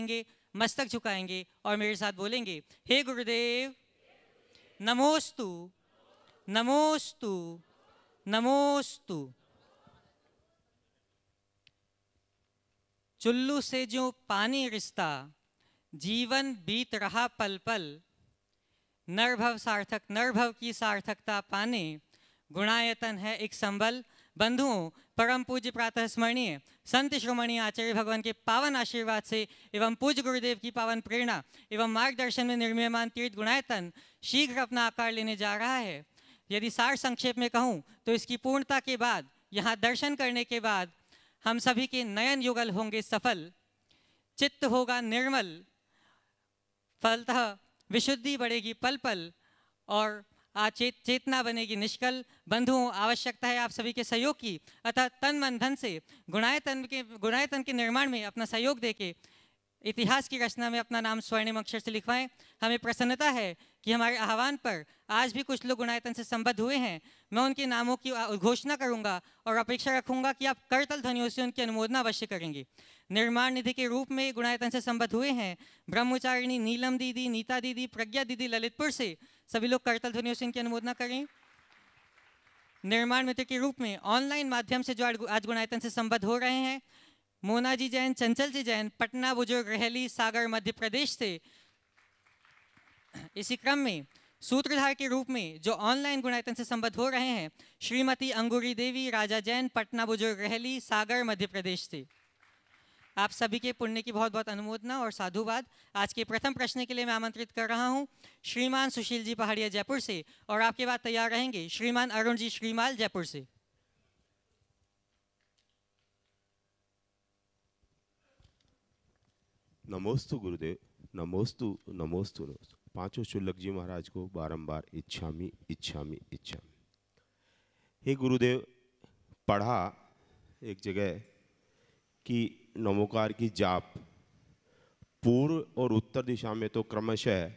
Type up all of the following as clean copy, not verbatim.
करेंगे, मस्तक झुकाएंगे और मेरे साथ बोलेंगे, हे गुरुदेव नमोस्तु नमोस्तु नमोस्तु। चुल्लू से जो पानी रिश्ता, जीवन बीत रहा पल पल, नरभव सार्थक नरभव की सार्थकता पाने, गुणायतन है एक संबल। बंधुओं, परम पूज्य प्रातः स्मरणीय संत श्रोमणी आचार्य भगवान के पावन आशीर्वाद से एवं पूज्य गुरुदेव की पावन प्रेरणा एवं मार्गदर्शन में निर्मीयमान तीर्थ गुणायतन शीघ्र अपना आकार लेने जा रहा है। यदि सार संक्षेप में कहूँ तो इसकी पूर्णता के बाद, यहाँ दर्शन करने के बाद हम सभी के नयन युगल होंगे सफल, चित्त होगा निर्मल, फलतः विशुद्धि बढ़ेगी पल पल और चेतना बनेगी निष्कल। बंधुओं, आवश्यकता है आप सभी के सहयोग की, अतः तन मन धन से गुणायतन के निर्माण में अपना सहयोग देके इतिहास की रचना में अपना नाम स्वर्णिम अक्षर से लिखवाएं। हमें प्रसन्नता है कि हमारे आह्वान पर आज भी कुछ लोग गुणायतन से संबद्ध हुए हैं। मैं उनके नामों की घोषणा करूंगा और अपेक्षा रखूंगा कि आप करतल ध्वनियों से उनकी अनुमोदना अवश्य करेंगे। निर्माण निधि के रूप में गुणायतन से संबद्ध हुए हैं ब्रह्मचारिणी नीलम दीदी, नीता दीदी, प्रज्ञा दीदी ललितपुर से। सभी लोग करतल ध्वनियों से इनकी अनुमोदना करें। निर्माण मित्र के रूप में ऑनलाइन माध्यम से जो आज गुणायतन से संबद्ध हो रहे हैं, मोना जी जैन, चंचल जी जैन, पटना बुजुर्ग, रहली, सागर, मध्य प्रदेश से। इसी क्रम में सूत्रधार के रूप में जो ऑनलाइन गुणायतन से संबद्ध हो रहे हैं, श्रीमती अंगूरी देवी, राजा जैन, पटना बुजुर्ग, रहली, सागर, मध्य प्रदेश से। आप सभी के पुण्य की बहुत बहुत अनुमोदना और साधुवाद। आज के प्रथम प्रश्न के लिए मैं आमंत्रित कर रहा हूं श्रीमान सुशील जी पहाड़िया जयपुर से, और आपके बाद तैयार रहेंगे श्रीमान अरुण जी श्रीमाल जयपुर से। नमोस्तु गुरुदेव, नमोस्तु नमोस्तु नमोस्तु। पांचों शुल्लक जी महाराज को बारंबार इच्छामी इच्छामी इच्छामी। हे गुरुदेव, पढ़ा एक जगह कि नमोकार की जाप पूर्व और उत्तर दिशा में तो क्रमशः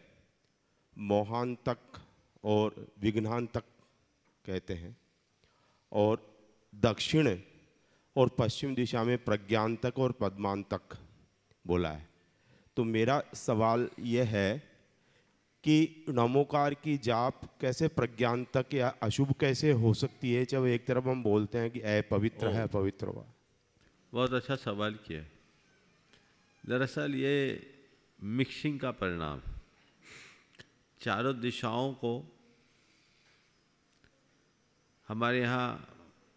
मोहांतक और विघ्नांतक कहते हैं, और दक्षिण और पश्चिम दिशा में प्रज्ञांतक और पद्मांतक बोला है। तो मेरा सवाल यह है कि नमोकार की जाप कैसे प्रज्ञांतक या अशुभ कैसे हो सकती है, जब एक तरफ हम बोलते हैं कि अपवित्र है, पवित्र हुआ। बहुत अच्छा सवाल किया। दरअसल ये मिक्सिंग का परिणाम, चारों दिशाओं को हमारे यहाँ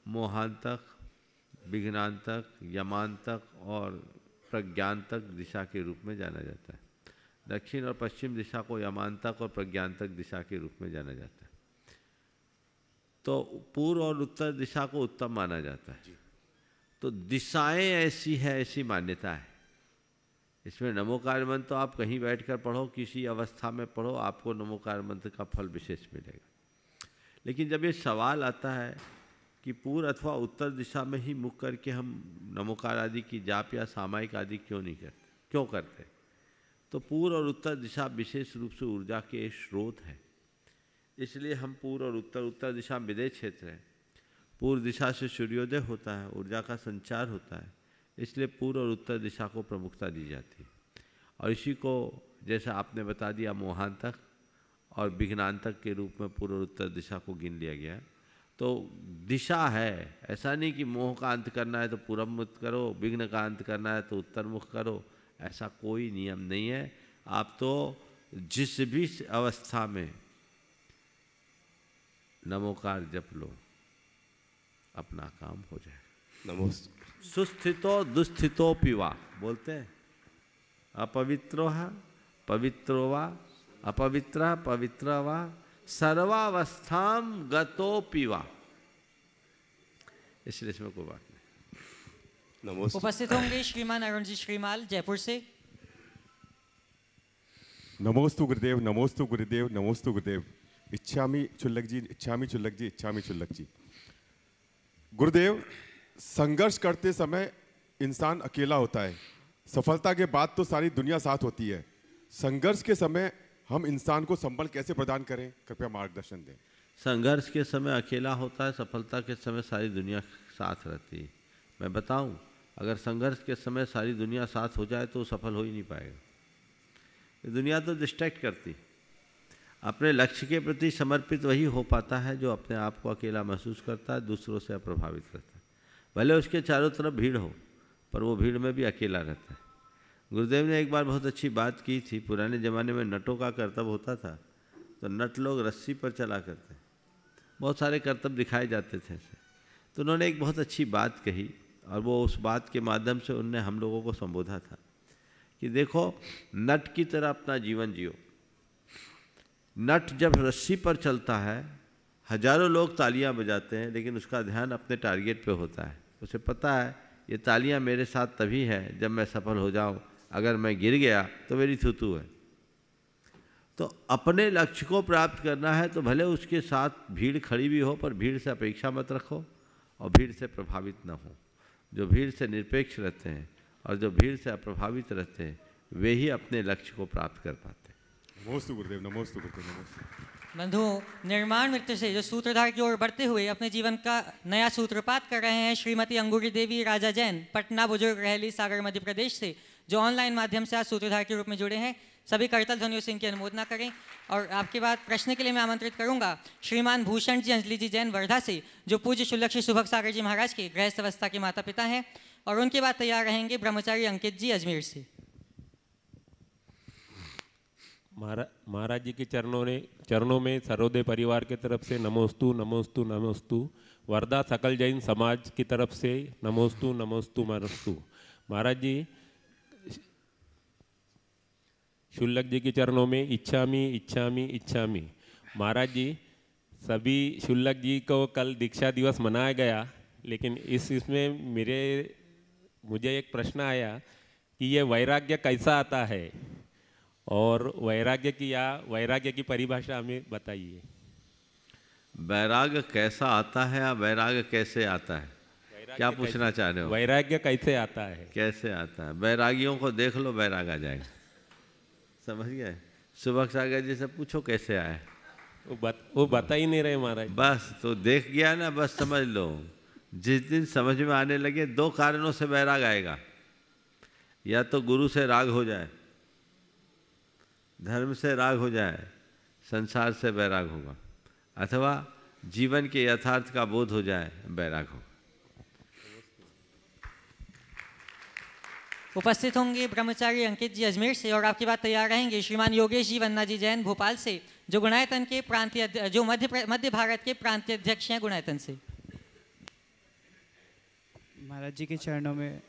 मोहांतक, विघ्नांतक, यमांतक और प्रज्ञांतक दिशा के रूप में जाना जाता है। दक्षिण और पश्चिम दिशा को यमांतक और प्रज्ञांतक दिशा के रूप में जाना जाता है। तो पूर्व और उत्तर दिशा को उत्तम माना जाता है। तो दिशाएं ऐसी है, ऐसी मान्यता है। इसमें नमोकार मंत्र तो आप कहीं बैठकर पढ़ो, किसी अवस्था में पढ़ो, आपको नमोकार मंत्र का फल विशेष मिलेगा। लेकिन जब ये सवाल आता है कि पूर्व अथवा उत्तर दिशा में ही मुख करके हम नमोकार आदि की जाप या सामायिक आदि क्यों नहीं करते, क्यों करते, तो पूर्व और उत्तर दिशा विशेष रूप से ऊर्जा के स्रोत है। इसलिए हम पूर्व और उत्तर दिशा विदेह क्षेत्र है। पूर्व दिशा से सूर्योदय होता है, ऊर्जा का संचार होता है, इसलिए पूर्व और उत्तर दिशा को प्रमुखता दी जाती है। और इसी को जैसा आपने बता दिया मोहांतक और विघ्नांतक के रूप में पूर्व और उत्तर दिशा को गिन लिया गया। तो दिशा है, ऐसा नहीं कि मोह का अंत करना है तो पूरब मुख करो, विघ्न का अंत करना है तो उत्तर मुख करो, ऐसा कोई नियम नहीं है। आप तो जिस भी अवस्था में नमोकार जप लो, अपना काम हो जाए। नमोस्तु। सुस्थितो दुस्थितो पिवा बोलते हैं, अपवित्रो है पवित्रो वा, अपवित्र पवित्र वा, सर्वावस्थाम गतो पिवा। इसलिए इसमें कोई बात नहीं। नमोस्तु। उपस्थित होंगे श्रीमान अरुण जी श्रीमाल जयपुर से। नमोस्तु गुरुदेव, नमोस्तु गुरुदेव, नमोस्तु गुरुदेव। इच्छामी चुल्लक जी, इच्छामी चुल्लक जी, इच्छामी चुल्लक जी। गुरुदेव, संघर्ष करते समय इंसान अकेला होता है, सफलता के बाद तो सारी दुनिया साथ होती है। संघर्ष के समय हम इंसान को संबल कैसे प्रदान करें, कृपया मार्गदर्शन दें। संघर्ष के समय अकेला होता है, सफलता के समय सारी दुनिया साथ रहती है। मैं बताऊं, अगर संघर्ष के समय सारी दुनिया साथ हो जाए तो वो सफल हो ही नहीं पाएगा। ये दुनिया तो डिस्ट्रैक्ट करती। अपने लक्ष्य के प्रति समर्पित वही हो पाता है जो अपने आप को अकेला महसूस करता है, दूसरों से अप्रभावित रहता है। भले उसके चारों तरफ भीड़ हो, पर वो भीड़ में भी अकेला रहता है। गुरुदेव ने एक बार बहुत अच्छी बात की थी। पुराने ज़माने में नटों का कर्तव्य होता था, तो नट लोग रस्सी पर चला करते, बहुत सारे कर्तव्य दिखाए जाते थे ऐसे। तो उन्होंने एक बहुत अच्छी बात कही, और वो उस बात के माध्यम से उनने हम लोगों को संबोधा था कि देखो, नट की तरह अपना जीवन जियो। नट जब रस्सी पर चलता है, हजारों लोग तालियां बजाते हैं, लेकिन उसका ध्यान अपने टारगेट पे होता है। उसे पता है ये तालियां मेरे साथ तभी है जब मैं सफल हो जाऊं, अगर मैं गिर गया तो मेरी थूथू है। तो अपने लक्ष्य को प्राप्त करना है तो भले उसके साथ भीड़ खड़ी भी हो, पर भीड़ से अपेक्षा मत रखो और भीड़ से प्रभावित न हो। जो भीड़ से निरपेक्ष रहते हैं और जो भीड़ से अप्रभावित रहते हैं, वे ही अपने लक्ष्य को प्राप्त कर पाते हैं। नमोस्तु गुरुदेव, नमोस्तु गुरुदेव, नमोस्तु। बंधुओं, निर्माण नृत्य से जो सूत्रधार की ओर बढ़ते हुए अपने जीवन का नया सूत्रपात कर रहे हैं श्रीमती अंगूरी देवी राजा जैन, पटना बुजुर्ग रहली सागर मध्य प्रदेश से, जो ऑनलाइन माध्यम से आज सूत्रधार के रूप में जुड़े हैं, सभी करतल ध्वनियों से इनकी अनुमोदना करें। और आपके बाद प्रश्न के लिए मैं आमंत्रित करूंगा श्रीमान भूषण जी अंजलि जी जैन वर्धा से, जो पूज्य शुल्लक श्री सुभग सागर जी महाराज के गृहस्थ अवस्था के माता पिता हैं। और उनके बाद तैयार रहेंगे ब्रह्मचारी अंकित जी अजमेर से। महाराज जी के चरणों में सर्वोदय परिवार की तरफ से नमोस्तु नमोस्तु नमोस्तु। वर्धा सकल जैन समाज की तरफ से नमोस्तु नमोस्तु नमोस्तु। महाराज जी, शुल्लक जी के चरणों में इच्छामी इच्छामी इच्छामी। महाराज जी, सभी शुल्लक जी को कल दीक्षा दिवस मनाया गया, लेकिन इसमें मुझे एक प्रश्न आया कि ये वैराग्य कैसा आता है, और वैराग्य की परिभाषा हमें बताइए। वैराग्य कैसा आता है या वैराग्य कैसे आता है, क्या पूछना चाह रहे हो? वैराग्य कैसे आता है? कैसे आता है? वैरागियों को देख लो, वैराग आ जाएगा। समझ गए? सुभग सागर जी से पूछो कैसे आया। वो बता ही नहीं रहे महाराज। बस तो देख गया ना, बस समझ लो। जिस दिन समझ में आने लगे, दो कारणों से वैराग आएगा। या तो गुरु से राग हो जाए, धर्म से राग हो जाए, संसार से वैराग होगा, अथवा जीवन के यथार्थ का बोध हो जाए, वैराग होगा। उपस्थित होंगे ब्रह्मचारी अंकित जी अजमेर से, और आपकी बात तैयार रहेंगे श्रीमान योगेश जी वन्ना जी जैन भोपाल से, जो गुणायतन के प्रांतीय, जो मध्य भारत के प्रांतीय अध्यक्ष हैं गुणायतन से। महाराज जी के चरणों में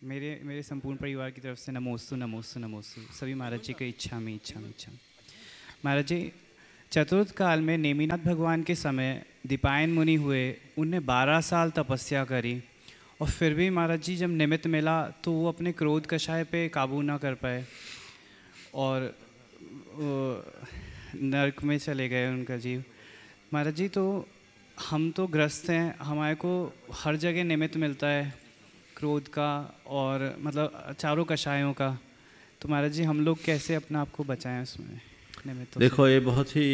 मेरे संपूर्ण परिवार की तरफ से नमोस्तु नमोस्तु नमोस्तु। सभी महाराज जी की इच्छा में। महाराज जी, चतुर्थ काल में नेमिनाथ भगवान के समय दीपायन मुनि हुए। उनने 12 साल तपस्या करी, और फिर भी महाराज जी जब निमित्त मिला तो वो अपने क्रोध कषाय पे काबू ना कर पाए और नरक में चले गए उनका जीव। महाराज जी, तो हम तो ग्रस्त हैं, हमारे को हर जगह निमित्त मिलता है क्रोध का और मतलब चारों कषायों का। तो महाराज जी, हम लोग कैसे अपने आप को बचाएं उसमें निमित्त? देखो, ये बहुत ही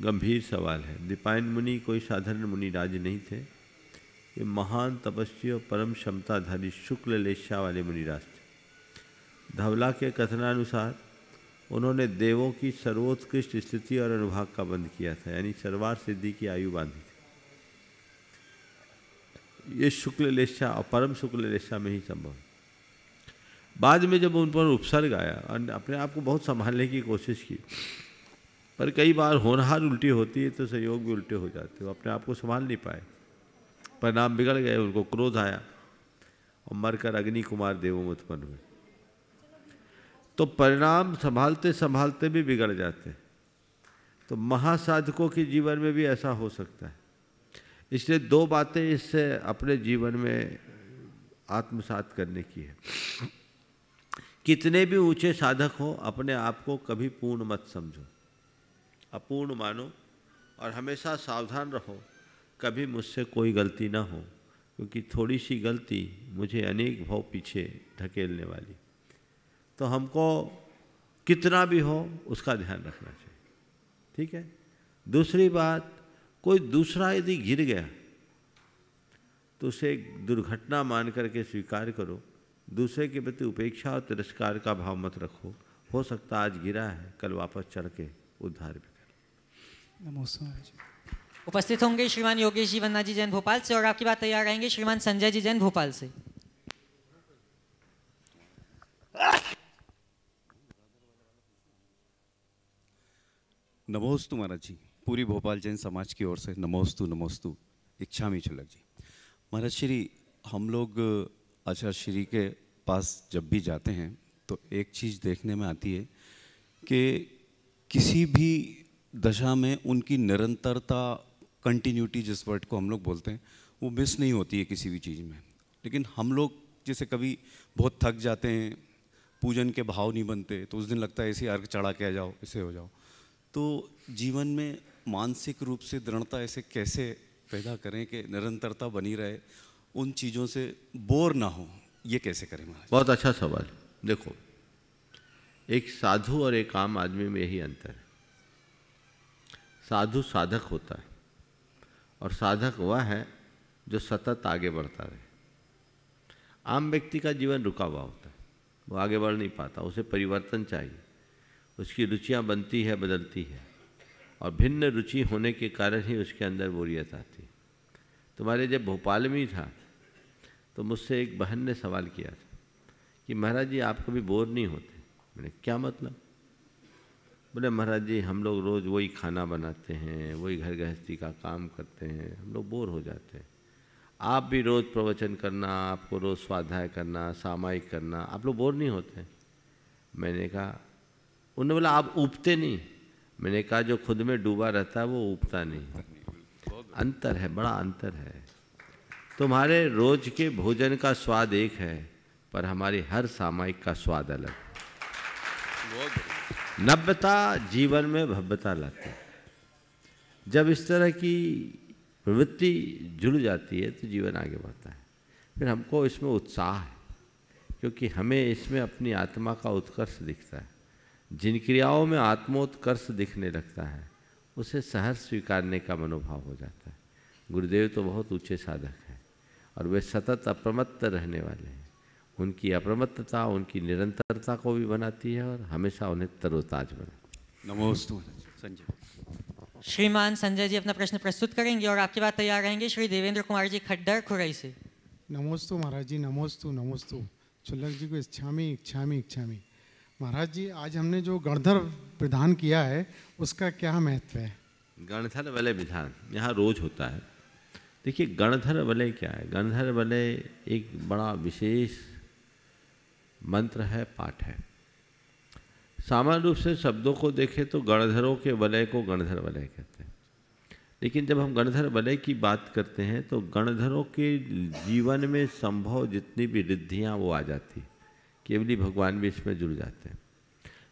गंभीर सवाल है। दीपायन मुनि कोई साधारण मुनिराज नहीं थे। ये महान तपस्वी और परम क्षमताधारी शुक्ल लेशा वाले मुनिराज थे। धवला के कथनानुसार उन्होंने देवों की सर्वोत्कृष्ट स्थिति और अनुभाग का बंध किया था, यानी सर्वार सिद्धि की आयु बांधी थी। ये शुक्ल लेशा और परम शुक्ल लेशा में ही संभव है। बाद में जब उन पर उपसर्ग आया और अपने आप को बहुत संभालने की कोशिश की, पर कई बार होनहार उल्टी होती है तो सहयोग भी उल्टे हो जाते, वो अपने आप को संभाल नहीं पाए, परिणाम बिगड़ गए। उनको क्रोध आया और मरकर अग्नि कुमार देवों में उत्पन्न हुए। तो परिणाम संभालते संभालते भी बिगड़ जाते। तो महासाधकों के जीवन में भी ऐसा हो सकता है। इसलिए 2 बातें इससे अपने जीवन में आत्मसात करने की है। कितने भी ऊंचे साधक हो, अपने आप को कभी पूर्ण मत समझो, अपूर्ण मानो, और हमेशा सावधान रहो कभी मुझसे कोई गलती ना हो, क्योंकि थोड़ी सी गलती मुझे अनेक भाव पीछे धकेलने वाली। तो हमको कितना भी हो उसका ध्यान रखना चाहिए, ठीक है। दूसरी बात, कोई दूसरा यदि गिर गया तो उसे एक दुर्घटना मान करके स्वीकार करो। दूसरे के प्रति उपेक्षा और तिरस्कार का भाव मत रखो। हो सकता आज गिरा है, कल वापस चढ़ के उद्धार भी कर। नमोस्तु महाराज जी। उपस्थित होंगे श्रीमान योगेश जी वन्ना जी जैन भोपाल से, और आपकी बात तैयार रहेंगे श्रीमान संजय जी जैन भोपाल से। नमोस्तु महाराज जी, पूरी भोपाल जैन समाज की ओर से नमोस्तु नमोस्तु। इच्छामी चुलक जी। महाराज श्री, हम लोग आचार्य श्री के पास जब भी जाते हैं तो एक चीज़ देखने में आती है कि किसी भी दशा में उनकी निरंतरता, कंटिन्यूटी जिस वर्ड को हम लोग बोलते हैं, वो मिस नहीं होती है किसी भी चीज़ में। लेकिन हम लोग जैसे कभी बहुत थक जाते हैं, पूजन के भाव नहीं बनते, तो उस दिन लगता है ऐसे अर्घ चढ़ा के आ जाओ, ऐसे हो जाओ। तो जीवन में मानसिक रूप से दृढ़ता ऐसे कैसे पैदा करें कि निरंतरता बनी रहे, उन चीज़ों से बोर ना हो, ये कैसे करें महाराज? बहुत अच्छा सवाल। देखो, एक साधु और एक आम आदमी में यही अंतर है। साधु साधक होता है और साधक वह है जो सतत आगे बढ़ता रहे। आम व्यक्ति का जीवन रुका हुआ होता है, वो आगे बढ़ नहीं पाता, उसे परिवर्तन चाहिए। उसकी रुचियाँ बनती है, बदलती है, और भिन्न रुचि होने के कारण ही उसके अंदर बोरियत आती है। तुम्हारे जब भोपाल में ही था तो मुझसे एक बहन ने सवाल किया था कि महाराज जी आप कभी बोर नहीं होते? मैंने क्या मतलब? बोले महाराज जी हम लोग रोज़ वही खाना बनाते हैं, वही घर गृहस्थी का काम करते हैं, हम लोग बोर हो जाते हैं। आप भी रोज़ प्रवचन करना, आपको रोज़ स्वाध्याय करना, सामायिक करना, आप लोग बोर नहीं होते? मैंने कहा, उन्होंने बोला आप ऊबते नहीं? मैंने कहा जो खुद में डूबा रहता है वो ऊबता नहीं। अंतर है, बड़ा अंतर है। तुम्हारे रोज के भोजन का स्वाद एक है, पर हमारी हर सामायिक का स्वाद अलग। नव्यता जीवन में भव्यता लाती है। जब इस तरह की प्रवृत्ति जुड़ जाती है तो जीवन आगे बढ़ता है। फिर हमको इसमें उत्साह है, क्योंकि हमें इसमें अपनी आत्मा का उत्कर्ष दिखता है। जिन क्रियाओं में आत्मोत्कर्ष दिखने लगता है उसे सहर्ष स्वीकारने का मनोभाव हो जाता है। गुरुदेव तो बहुत ऊंचे साधक हैं और वे सतत अप्रमत्त रहने वाले हैं। उनकी अप्रमत्तता उनकी निरंतरता को भी बनाती है और हमेशा उन्हें तरोताज बनाती है। नमोस्तु संजय। श्रीमान संजय जी अपना प्रश्न प्रस्तुत करेंगे, और आपकी बात तैयार रहेंगे श्री देवेंद्र कुमार जी खड्डर खुरई से। नमोस्तु महाराज जी, नमोस्तु नमोस्तु। चुल्लक जी को इच्छामी इच्छामी इच्छामी। महाराज जी आज हमने जो गणधर विधान किया है उसका क्या महत्व है? गणधर वलय विधान यहाँ रोज होता है। देखिए गणधर वलय क्या है? गणधर वलय एक बड़ा विशेष मंत्र है, पाठ है। सामान्य रूप से शब्दों को देखें तो गणधरों के वलय को गणधर वलय कहते हैं, लेकिन जब हम गणधर वलय की बात करते हैं तो गणधरों के जीवन में संभव जितनी भी रिद्धियाँ वो आ जाती, केवली भगवान भी इसमें जुड़ जाते हैं।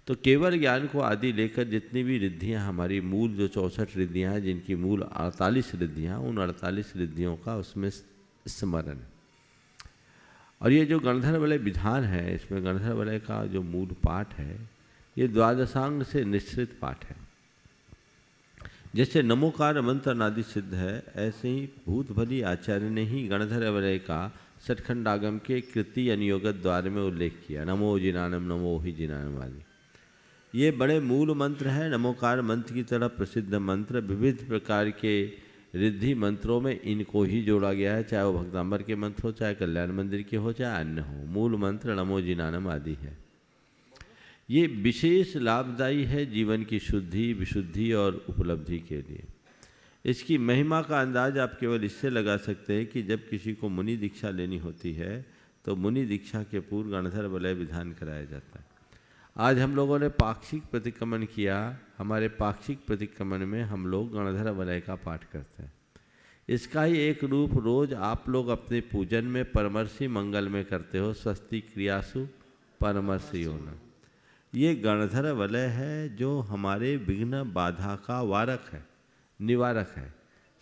तो केवल ज्ञान को आदि लेकर जितनी भी रिद्धियाँ हमारी मूल जो 64 रिद्धियाँ हैं, जिनकी मूल 48 रिद्धियाँ, उन 48 रिद्धियों का उसमें स्मरण है। और ये जो गणधर वलय विधान है, इसमें गणधर वलय का जो मूल पाठ है ये द्वादशांग से निश्चित पाठ है। जैसे नमोकार मंत्र अनादि सिद्ध है, ऐसे ही भूत भली आचार्य ने ही गणधर वलय का सठखंडागम के कृति अनियोगत द्वार में उल्लेख किया। नमो जिनानम नमो ही जिनानम आदि ये बड़े मूल मंत्र हैं। नमोकार मंत्र की तरह प्रसिद्ध मंत्र विविध प्रकार के रिद्धि मंत्रों में इनको ही जोड़ा गया है, चाहे वो भक्तांबर के मंत्र हो, चाहे कल्याण मंदिर के हो, चाहे अन्य हो। मूल मंत्र नमो जिनानम आदि है। ये विशेष लाभदायी है जीवन की शुद्धि, विशुद्धि और उपलब्धि के लिए। इसकी महिमा का अंदाज आप केवल इससे लगा सकते हैं कि जब किसी को मुनि दीक्षा लेनी होती है तो मुनि दीक्षा के पूर्व गणधर वलय विधान कराया जाता है। आज हम लोगों ने पाक्षिक प्रतिक्रमण किया। हमारे पाक्षिक प्रतिक्रमण में हम लोग गणधर वलय का पाठ करते हैं। इसका ही एक रूप रोज आप लोग अपने पूजन में परमर्शी मंगल में करते हो, स्वस्ति क्रियासु परमर्शी होना। ये गणधर वलय है जो हमारे विघ्न बाधा का वारक है, निवारक है।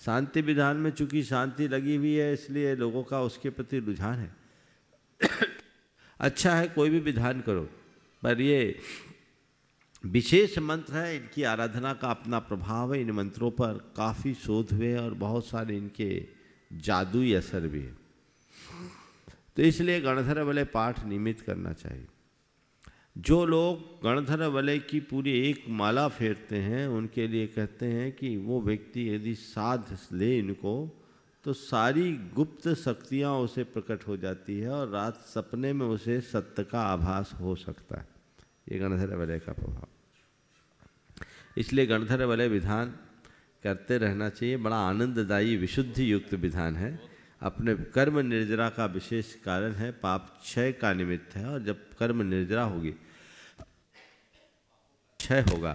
शांति विधान में चूंकि शांति लगी हुई है इसलिए लोगों का उसके प्रति रुझान है। अच्छा है, कोई भी विधान करो, पर ये विशेष मंत्र है, इनकी आराधना का अपना प्रभाव है। इन मंत्रों पर काफ़ी शोध हुए और बहुत सारे इनके जादुई असर भी है। तो इसलिए गणधर वलय पाठ नियमित करना चाहिए। जो लोग गणधर वलय की पूरी एक माला फेरते हैं उनके लिए कहते हैं कि वो व्यक्ति यदि साध ले इनको तो सारी गुप्त शक्तियाँ उसे प्रकट हो जाती है और रात सपने में उसे सत्य का आभास हो सकता है। ये गणधर वलय का प्रभाव। इसलिए गणधर वलय विधान करते रहना चाहिए। बड़ा आनंददायी विशुद्धि युक्त विधान है। अपने कर्म निर्जरा का विशेष कारण है, पाप क्षय का निमित्त है। और जब कर्म निर्जरा होगी, क्षय होगा,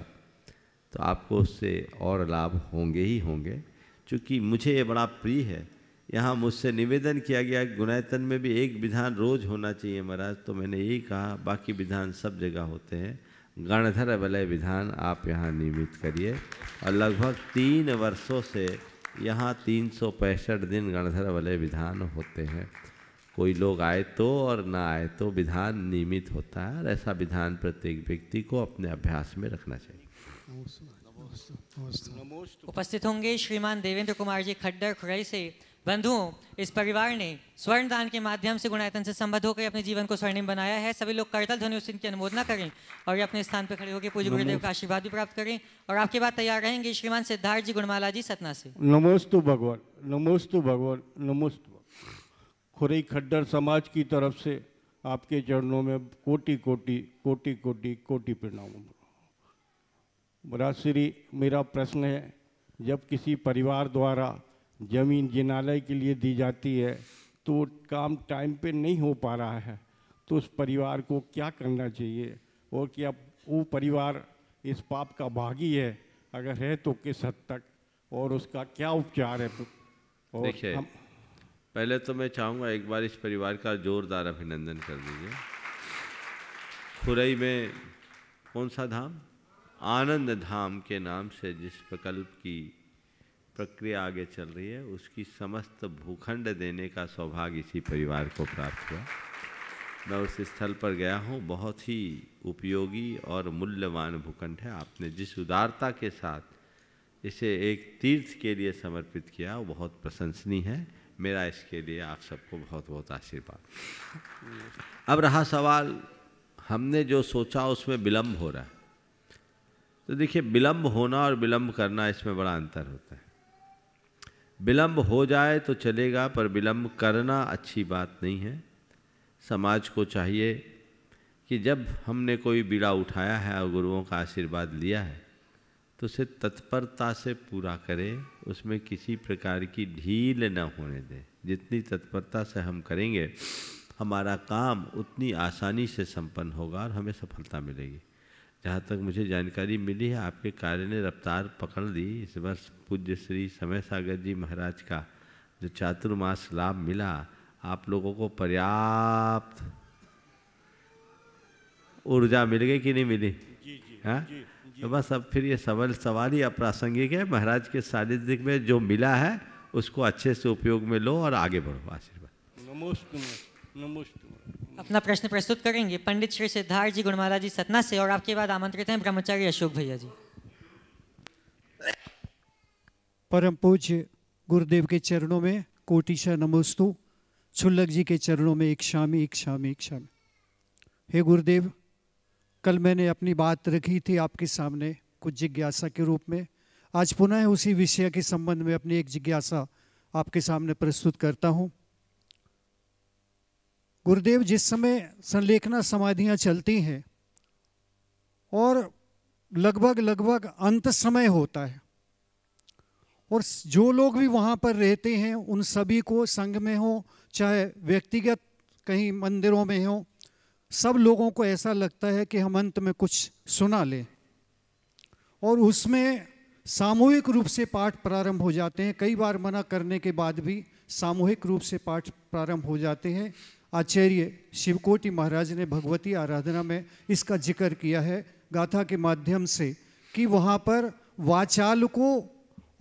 तो आपको उससे और लाभ होंगे ही होंगे। चूँकि मुझे ये बड़ा प्रिय है, यहाँ मुझसे निवेदन किया गया गुणायतन में भी एक विधान रोज होना चाहिए महाराज, तो मैंने यही कहा। बाकी विधान सब जगह होते हैं, गणधर वलय विधान आप यहाँ नियमित करिए। और लगभग 3 वर्षों से यहाँ 365 दिन गणधर वलय विधान होते हैं। कोई लोग आए तो और ना आए तो विधान नियमित होता है। और ऐसा विधान प्रत्येक व्यक्ति को अपने अभ्यास में रखना चाहिए। उपस्थित होंगे श्रीमान देवेंद्र कुमार जी खड्डर खुरई से। बंधुओं, इस परिवार ने स्वर्ण दान के माध्यम से गुणायतन से संबद्ध होकर अपने जीवन को स्वर्णिम बनाया है। सभी लोग करतल ध्वनि उस की अनुमोदना करें और ये अपने स्थान पर खड़े होकर पूज्य गुरुदेव का आशीर्वाद भी प्राप्त करें। और आपके बाद तैयार रहेंगे श्रीमान सिद्धार्थ जी गुणमाला जी सतना से। नमोस्तु भगवान, नमोस्तु भगवान, नमोस्तु। खुरई खड्डर समाज की तरफ से आपके चरणों में कोटि कोटि कोटि कोटि कोटि प्रणाम। श्री मेरा प्रश्न है, जब किसी परिवार द्वारा जमीन जिनालय के लिए दी जाती है तो काम टाइम पे नहीं हो पा रहा है, तो उस परिवार को क्या करना चाहिए? और क्या वो परिवार इस पाप का भागी है? अगर है तो किस हद तक, और उसका क्या उपचार है? और देखिए, पहले तो मैं चाहूँगा एक बार इस परिवार का जोरदार अभिनंदन कर दीजिए। खुरई में कौन सा धाम? आनंद धाम के नाम से जिस प्रकल्प की प्रक्रिया आगे चल रही है, उसकी समस्त भूखंड देने का सौभाग्य इसी परिवार को प्राप्त हुआ। मैं उस स्थल पर गया हूँ। बहुत ही उपयोगी और मूल्यवान भूखंड है। आपने जिस उदारता के साथ इसे एक तीर्थ के लिए समर्पित किया, वो बहुत प्रशंसनीय है। मेरा इसके लिए आप सबको बहुत बहुत आशीर्वाद। अब रहा सवाल, हमने जो सोचा उसमें विलम्ब हो रहा है। तो देखिए, विलम्ब होना और विलम्ब करना, इसमें बड़ा अंतर होता है। विलम्ब हो जाए तो चलेगा, पर विलम्ब करना अच्छी बात नहीं है। समाज को चाहिए कि जब हमने कोई बीड़ा उठाया है और गुरुओं का आशीर्वाद लिया है, तो उसे तत्परता से पूरा करें। उसमें किसी प्रकार की ढील न होने दें। जितनी तत्परता से हम करेंगे, हमारा काम उतनी आसानी से संपन्न होगा और हमें सफलता मिलेगी। जहाँ तक मुझे जानकारी मिली है, आपके कार्य ने रफ्तार पकड़ ली। इस वर्ष पूज्य श्री समय सागर जी महाराज का जो चातुर्मास लाभ मिला, आप लोगों को पर्याप्त ऊर्जा मिल गई कि नहीं मिली? हाँ, तो बस अब फिर ये सवाल ही अप्रासंगिक है। महाराज के सानिध्य में जो मिला है उसको अच्छे से उपयोग में लो और आगे बढ़ो। आशीर्वाद। नमोस्तु नमोस्तु। अपना प्रश्न प्रस्तुत करेंगे पंडित श्री सिद्धार्थ जी गुणमाला जी सतना से। और आपके बाद आमंत्रित हैं ब्रह्मचारी अशोक भैया जी। परम पूज्य गुरुदेव के चरणों में कोटिशा नमोस्तु। छुल्लक जी के चरणों में एक शामी एक शामी एक शामी। हे गुरुदेव, कल मैंने अपनी बात रखी थी आपके सामने कुछ जिज्ञासा के रूप में। आज पुनः उसी विषय के संबंध में अपनी एक जिज्ञासा आपके सामने प्रस्तुत करता हूँ। गुरुदेव, जिस समय संलेखना समाधियाँ चलती हैं और लगभग अंत समय होता है, और जो लोग भी वहाँ पर रहते हैं उन सभी को, संघ में हो चाहे व्यक्तिगत कहीं मंदिरों में हो, सब लोगों को ऐसा लगता है कि हम अंत में कुछ सुना लें। और उसमें सामूहिक रूप से पाठ प्रारंभ हो जाते हैं। कई बार मना करने के बाद भी सामूहिक रूप से पाठ प्रारंभ हो जाते हैं। आचार्य शिवकोटि महाराज ने भगवती आराधना में इसका जिक्र किया है गाथा के माध्यम से, कि वहाँ पर वाचालकों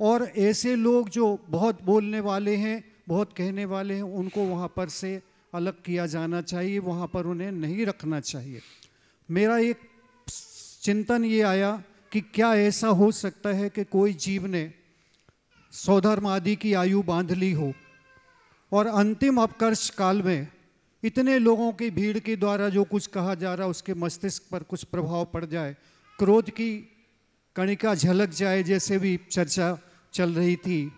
और ऐसे लोग जो बहुत बोलने वाले हैं, बहुत कहने वाले हैं, उनको वहाँ पर से अलग किया जाना चाहिए, वहाँ पर उन्हें नहीं रखना चाहिए। मेरा एक चिंतन ये आया कि क्या ऐसा हो सकता है कि कोई जीव ने स्वधर्म आदि की आयु बांध ली हो और अंतिम अपकर्ष काल में इतने लोगों की भीड़ के द्वारा जो कुछ कहा जा रहा है उसके मस्तिष्क पर कुछ प्रभाव पड़ जाए, क्रोध की कणिका झलक जाए, जैसे भी चर्चा चल रही थी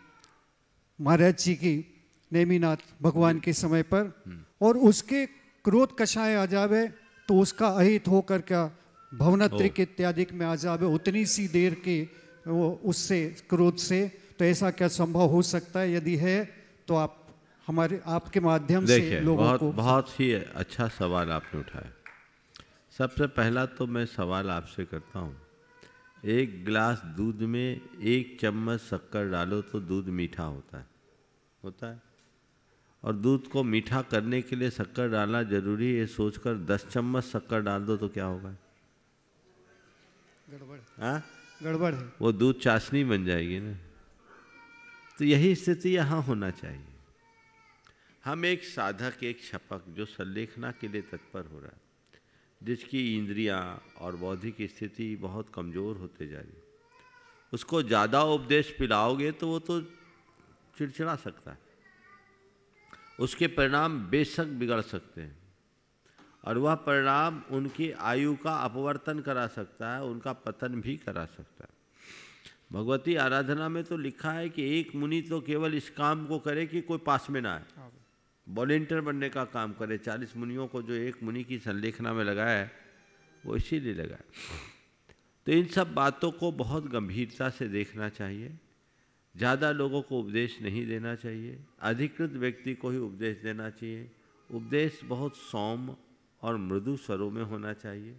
महाराज जी की नेमिनाथ भगवान के समय पर, और उसके क्रोध कषाय आ जावे तो उसका अहित होकर क्या भवनत्रिक इत्यादि में आ जावे उतनी सी देर के उससे क्रोध से, तो ऐसा क्या संभव हो सकता है? यदि है तो आप हमारे आपके माध्यम से लोगों को। बहुत ही अच्छा सवाल आपने उठाया। सबसे पहला तो मैं सवाल आपसे करता हूँ, एक गिलास दूध में 1 चम्मच शक्कर डालो तो दूध मीठा होता है और दूध को मीठा करने के लिए शक्कर डालना जरूरी है, ये सोचकर 10 चम्मच शक्कर डाल दो तो क्या होगा? गड़बड़ है, वो दूध चाशनी बन जाएगी ना। तो यही स्थिति यहाँ होना चाहिए। हम एक साधक, एक छपक जो संलेखना के लिए तत्पर हो रहा है, जिसकी इंद्रियां और बौद्धिक स्थिति बहुत कमज़ोर होते जा रही, उसको ज़्यादा उपदेश पिलाओगे तो वो तो चिड़चिड़ा सकता है, उसके परिणाम बेशक बिगड़ सकते हैं और वह परिणाम उनकी आयु का अपवर्तन करा सकता है, उनका पतन भी करा सकता है। भगवती आराधना में तो लिखा है कि एक मुनि तो केवल इस काम को करे कि कोई पास में ना आए, वॉलेंटियर बनने का काम करे। 40 मुनियों को जो एक मुनि की संलेखना में लगाया है वो इसीलिए लगाया। तो इन सब बातों को बहुत गंभीरता से देखना चाहिए। ज़्यादा लोगों को उपदेश नहीं देना चाहिए, अधिकृत व्यक्ति को ही उपदेश देना चाहिए। उपदेश बहुत सौम्य और मृदु स्वरों में होना चाहिए,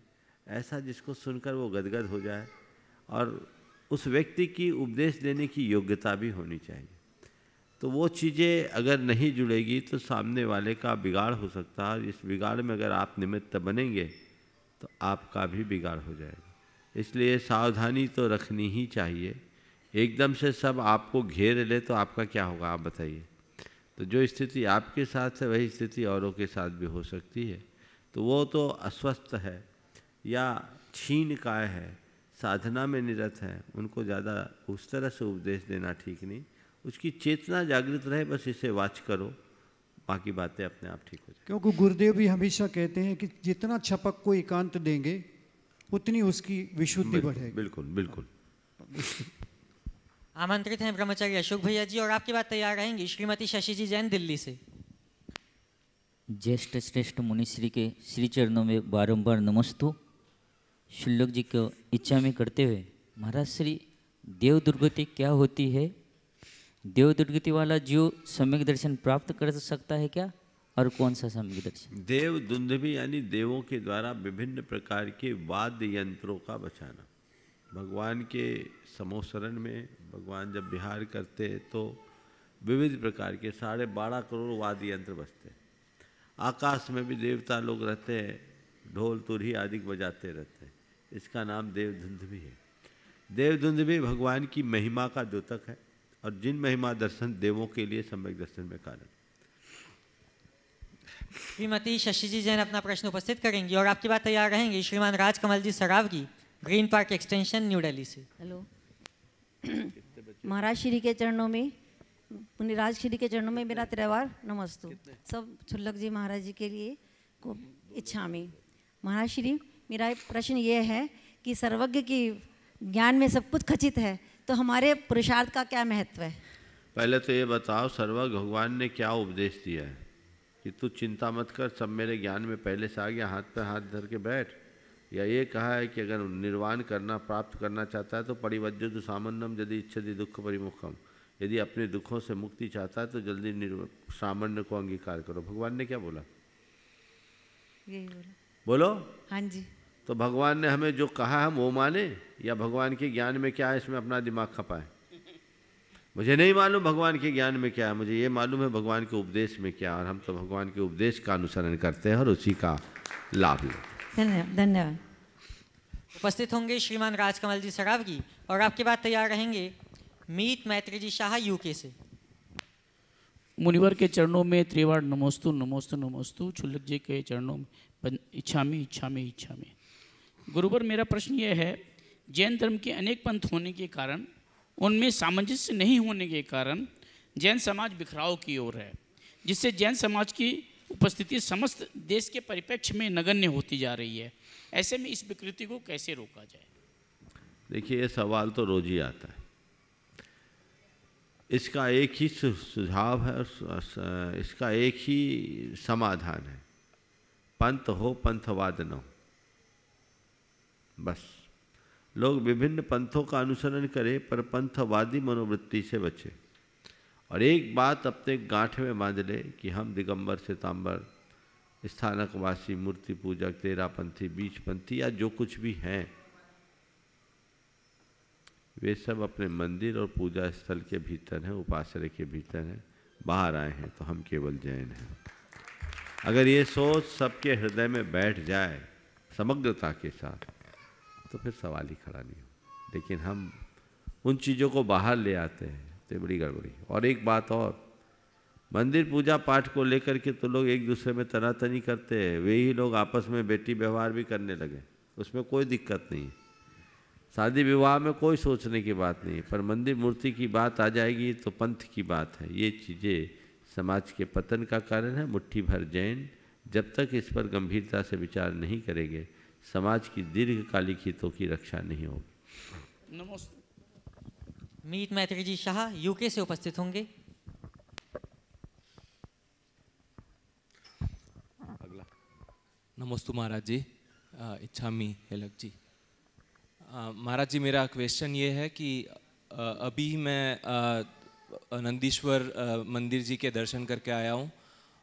ऐसा जिसको सुनकर वो गदगद हो जाए, और उस व्यक्ति की उपदेश देने की योग्यता भी होनी चाहिए। तो वो चीज़ें अगर नहीं जुड़ेगी तो सामने वाले का बिगाड़ हो सकता है। इस बिगाड़ में अगर आप निमित्त बनेंगे तो आपका भी बिगाड़ हो जाएगा। इसलिए सावधानी तो रखनी ही चाहिए। एकदम से सब आपको घेर ले तो आपका क्या होगा, आप बताइए। तो जो स्थिति आपके साथ है वही स्थिति औरों के साथ भी हो सकती है। तो वो तो अस्वस्थ है या क्षीण काय है, साधना में निरत है, उनको ज़्यादा उस तरह से उपदेश देना ठीक नहीं। उसकी चेतना जागृत रहे, बस इसे वाच करो, बाकी बातें अपने आप ठीक हो जाए। क्योंकि गुरुदेव भी हमेशा कहते हैं कि जितना छपक को एकांत देंगे उतनी उसकी विशुद्धि बढ़ेगी। बिल्कुल बिल्कुल। आमंत्रित हैं ब्रह्मचारी अशोक भैया जी, और आपकी बात तैयार रहेंगी श्रीमती शशि जी जैन दिल्ली से। ज्येष्ठ श्रेष्ठ मुनिश्री के श्री चरणों में बारंबार नमस्तु। शुल्लक जी को इच्छा में करते हुए, महाराज श्री देव दुर्गति क्या होती है? देव दुर्गति वाला जीव सम्यक दर्शन प्राप्त कर सकता है क्या, और कौन सा सम्यक दर्शन? देव दुंदुभि यानी देवों के द्वारा विभिन्न प्रकार के वाद्य यंत्रों का बचाना। भगवान के समोसरण में भगवान जब विहार करते तो विविध प्रकार के 12.5 करोड़ वाद्य यंत्र बजते हैं। आकाश में भी देवता लोग रहते हैं, ढोल तुरही आदि बजाते रहते हैं। इसका नाम देव दुंदुभि है। देव दुंदुभि भगवान की महिमा का द्योतक है, और जिन महिमा दर्शन देवों के लिए सम्यक दर्शन में कारण। श्रीमती शशि जी जैन अपना प्रश्न उपस्थित करेंगी, और आपकी बात तैयार रहेंगी श्रीमान Rajkamal ji Saraogi, Green Park Extension, New Delhi से। हेलो। महाराज श्री के चरणों में, मुनिराज श्री के चरणों में मेरा त्रिवार नमस्तु। सब शुल्लक जी महाराज जी के लिए को इच्छा में। महाराज श्री, मेरा एक प्रश्न ये है कि सर्वज्ञ की ज्ञान में सब कुछ खचित है, तो हमारे पुरुषार्थ का क्या महत्व है? पहले तो ये बताओ, सर्वज्ञ भगवान ने क्या उपदेश दिया है कि तू चिंता मत कर, सब मेरे ज्ञान में पहले से आ गया, हाथ पे हाथ धर के बैठ। या ये कहा है कि अगर निर्वाण करना, प्राप्त करना चाहता है तो परिवज्जतु सामान्यम यदि इच्छति दुख परिमुखम, यदि अपने दुखों से मुक्ति चाहता है तो जल्दी सामान्य को अंगीकार करो। भगवान ने क्या बोला? यही बोला। बोलो। हाँ जी। तो भगवान ने हमें जो कहा हम वो माने, या भगवान के ज्ञान में क्या है इसमें अपना दिमाग खपाए? मुझे नहीं मालूम भगवान के ज्ञान में क्या है, मुझे ये मालूम है भगवान के उपदेश में क्या, और हम तो भगवान के उपदेश का अनुसरण करते हैं और उसी का लाभ लेते हैं। धन्यवाद। उपस्थित होंगे श्रीमान राजकमल जी सरावगी, और आपके बाद तैयार रहेंगे मीत मैत्री जी शाह यूके से। मुनिवर के चरणों में त्रिवार नमोस्तु नमोस्तु नमोस्तु। शुल्लक जी के चरणों में इच्छा में इच्छा में इच्छा में। गुरुवर, मेरा प्रश्न ये है, जैन धर्म के अनेक पंथ होने के कारण, उनमें सामंजस्य नहीं होने के कारण जैन समाज बिखराव की ओर है। जिससे जैन समाज की उपस्थिति समस्त देश के परिप्रेक्ष्य में नगण्य होती जा रही है। ऐसे में इस विकृति को कैसे रोका जाए? देखिए, ये सवाल तो रोज ही आता है। इसका एक ही सुझाव है और इसका एक ही समाधान है, पंथ हो पंथवाद न हो। बस लोग विभिन्न पंथों का अनुसरण करें पर पंथवादी मनोवृत्ति से बचे। और एक बात अपने गांठ में बांध ले कि हम दिगंबर श्वेतांबर, स्थानकवासी, मूर्ति पूजक, तेरापंथी, बीचपंथी या जो कुछ भी हैं, वे सब अपने मंदिर और पूजा स्थल के भीतर हैं, उपासना के भीतर हैं। बाहर आए हैं तो हम केवल जैन हैं। अगर ये सोच सबके हृदय में बैठ जाए समग्रता के साथ तो फिर सवाल ही खड़ा नहीं हो। लेकिन हम उन चीज़ों को बाहर ले आते हैं तो बड़ी गड़बड़ी। और एक बात और, मंदिर पूजा पाठ को लेकर के तो लोग एक दूसरे में तनातनी करते हैं, वे ही लोग आपस में बेटी व्यवहार भी करने लगे, उसमें कोई दिक्कत नहीं है। शादी विवाह में कोई सोचने की बात नहीं है, पर मंदिर मूर्ति की बात आ जाएगी तो पंथ की बात है। ये चीज़ें समाज के पतन का कारण है। मुट्ठी भर जैन जब तक इस पर गंभीरता से विचार नहीं करेंगे, समाज की दीर्घकालिक हितों की रक्षा नहीं होगी। नमस्ते। मीत मैत्री जी शाह यूके से उपस्थित होंगे। अगला। नमस्ते महाराज जी, इच्छामी हेलक जी। महाराज जी, मेरा क्वेश्चन ये है कि अभी मैं नंदीश्वर मंदिर जी के दर्शन करके आया हूँ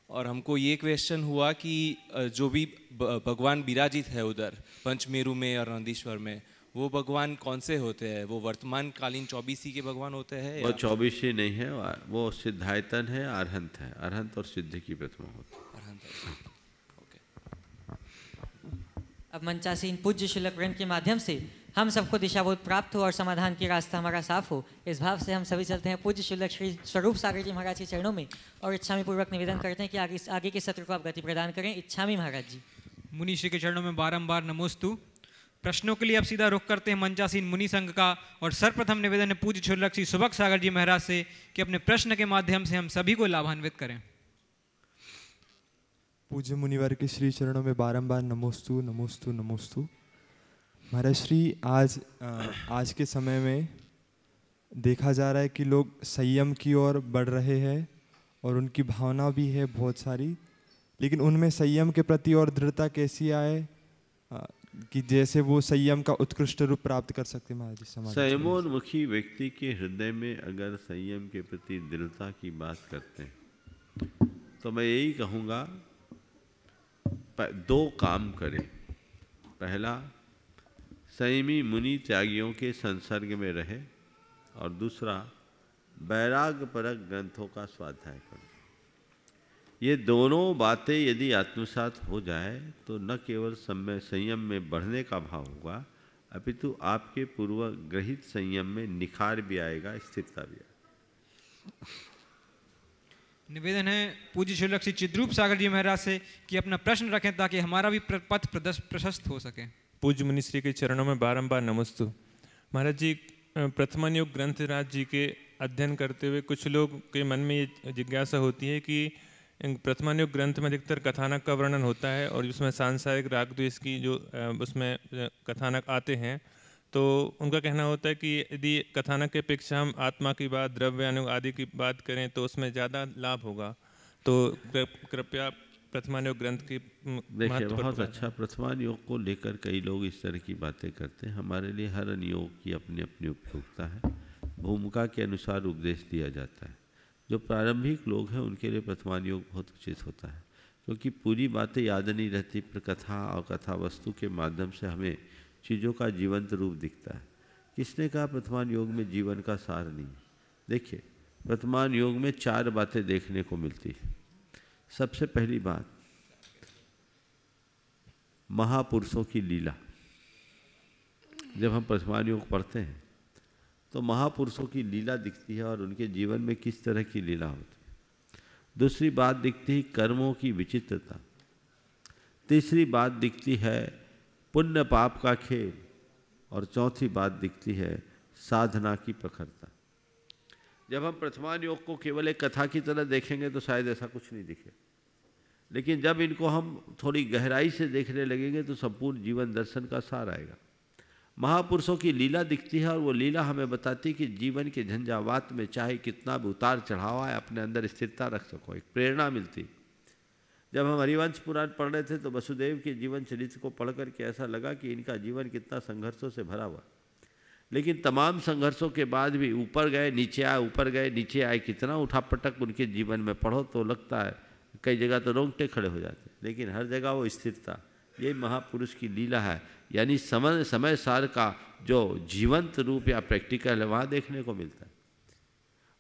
और हमको ये क्वेश्चन हुआ कि जो भी भगवान विराजित है उधर पंचमेरु में और नंदीश्वर में, वो भगवान कौन से होते हैं? वो वर्तमान कालीन 24 के भगवान होते हैं? वो 24 नहीं है, वो सिद्धायतन है, अरहंत है। अरहंत और सिद्ध की प्रतिमा होती है। अरहंत। अब मंचासीन पूज्य शुल्क वृंद के माध्यम से हम सबको दिशाबोध प्राप्त हो और समाधान की रास्ता हमारा साफ हो, इस भाव से हम सभी चलते हैं पूज्य शुल्क श्री स्वरूप सागर जी महाराज के चरणों में और इच्छामी पूर्वक निवेदन करते हैं कि आगे के सत्र को आप गति प्रदान करें। इच्छामी महाराज जी। मुनि श्री के चरणों में बारंबार नमोस्तु। प्रश्नों के लिए अब सीधा रुख करते हैं मंचासीन मुनि संघ का और सर्वप्रथम निवेदन है पूज्य शुल्क श्री सुभग सागर जी महाराज से कि अपने प्रश्न के माध्यम से हम सभी को लाभान्वित करें। पूज्य मुनिवर के श्री चरणों में बारंबार नमोस्तु नमोस्तु नमोस्तु। महाराज श्री, आज के समय में देखा जा रहा है कि लोग संयम की ओर बढ़ रहे हैं और उनकी भावना भी है बहुत सारी, लेकिन उनमें संयम के प्रति और दृढ़ता कैसी आए कि जैसे वो संयम का उत्कृष्ट रूप प्राप्त कर सकते। महाराज जी, समाज संयमोन्मुखी व्यक्ति के हृदय में अगर संयम के प्रति दृढ़ता की बात करते हैं तो मैं यही कहूँगा, दो काम करें। पहला, संयमी मुनि त्यागियों के संसर्ग में रहे और दूसरा, वैराग्य परक ग्रंथों का स्वाध्याय करें। ये दोनों बातें यदि आत्मसात हो जाए तो न केवल संयम में बढ़ने का भाव होगा, अपितु आपके पूर्व ग्रहित संयम में निखार भी आएगा, स्थिरता भी आएगी। निवेदन है पूज्य शुल्क श्री चिद्रूप सागर जी महाराज से कि अपना प्रश्न रखें ताकि हमारा भी पथ प्रशस्त हो सके। पूज्य मुनिश्री के चरणों में बारंबार नमस्तु। महाराज जी, प्रथमन योग ग्रंथराज जी के अध्ययन करते हुए कुछ लोग के मन में ये जिज्ञासा होती है कि प्रथमन योग ग्रंथ में अधिकतर कथानक का वर्णन होता है और उसमें सांसारिक राग द्वेष की जो उसमें कथानक आते हैं, तो उनका कहना होता है कि यदि कथानक के अपेक्षा हम आत्मा की बात, द्रव्य आदि की बात करें तो उसमें ज़्यादा लाभ होगा। तो कृपया प्रथमान योग ग्रंथ की देखिए, बहुत अच्छा। प्रथमान योग को लेकर कई लोग इस तरह की बातें करते हैं। हमारे लिए हर योग की अपनी अपनी उपयोगिता है, भूमिका के अनुसार उपदेश दिया जाता है। जो प्रारंभिक लोग हैं उनके लिए प्रथमान योग बहुत उचित होता है, क्योंकि पूरी बातें याद नहीं रहती, पर कथा और कथा वस्तु के माध्यम से हमें चीज़ों का जीवंत रूप दिखता है। किसने कहा प्रथमान योग में जीवन का सार नहीं? देखिए, प्रथमान योग में 4 बातें देखने को मिलती है। सबसे पहली बात, महापुरुषों की लीला। जब हम प्रथमान योग पढ़ते हैं तो महापुरुषों की लीला दिखती है और उनके जीवन में किस तरह की लीला होती है। दूसरी बात दिखती है कर्मों की विचित्रता। तीसरी बात दिखती है पुण्य पाप का खेल और चौथी बात दिखती है साधना की प्रखरता। जब हम प्रथमान योग को केवल एक कथा की तरह देखेंगे तो शायद ऐसा कुछ नहीं दिखे, लेकिन जब इनको हम थोड़ी गहराई से देखने लगेंगे तो संपूर्ण जीवन दर्शन का सार आएगा। महापुरुषों की लीला दिखती है और वो लीला हमें बताती है कि जीवन के झंझावात में चाहे कितना भी उतार चढ़ाव है, अपने अंदर स्थिरता रख सको, एक प्रेरणा मिलती। जब हम हरिवंश पुराण पढ़ रहे थे तो वसुदेव के जीवन चरित्र को पढ़ करके ऐसा लगा कि इनका जीवन कितना संघर्षों से भरा हुआ, लेकिन तमाम संघर्षों के बाद भी ऊपर गए नीचे आए, ऊपर गए नीचे आए, कितना उठापटक उनके जीवन में पढ़ो तो लगता है कई जगह तो रोंगटे खड़े हो जाते, लेकिन हर जगह वो स्थिरता। ये महापुरुष की लीला है, यानी समय सार का जो जीवंत रूप या प्रैक्टिकल है वहाँ देखने को मिलता है,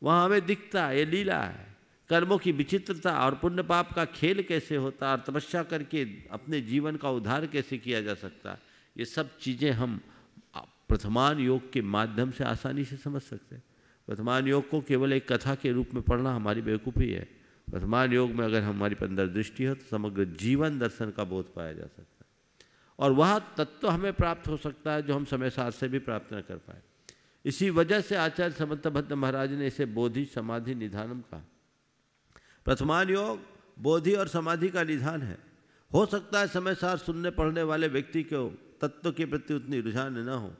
वहाँ हमें दिखता है ये लीला है। कर्मों की विचित्रता और पुण्य पाप का खेल कैसे होता है और तपस्या करके अपने जीवन का उद्धार कैसे किया जा सकता है, ये सब चीज़ें हम प्रथमान योग के माध्यम से आसानी से समझ सकते हैं। प्रथमान योग को केवल एक कथा के रूप में पढ़ना हमारी बेवकूफ़ी है। वर्तमान योग में अगर हमारी अंदर दृष्टि हो तो समग्र जीवन दर्शन का बोध पाया जा सकता है और वह तत्व हमें प्राप्त हो सकता है जो हम समय सार से भी प्राप्त न कर पाए। इसी वजह से आचार्य समंतभद्र महाराज ने इसे बोधि समाधि निधानम कहा। प्रथमान योग बोधि और समाधि का निधान है। हो सकता है समय सार सुनने पढ़ने वाले व्यक्ति को तत्व के प्रति उतनी रुझान न हो,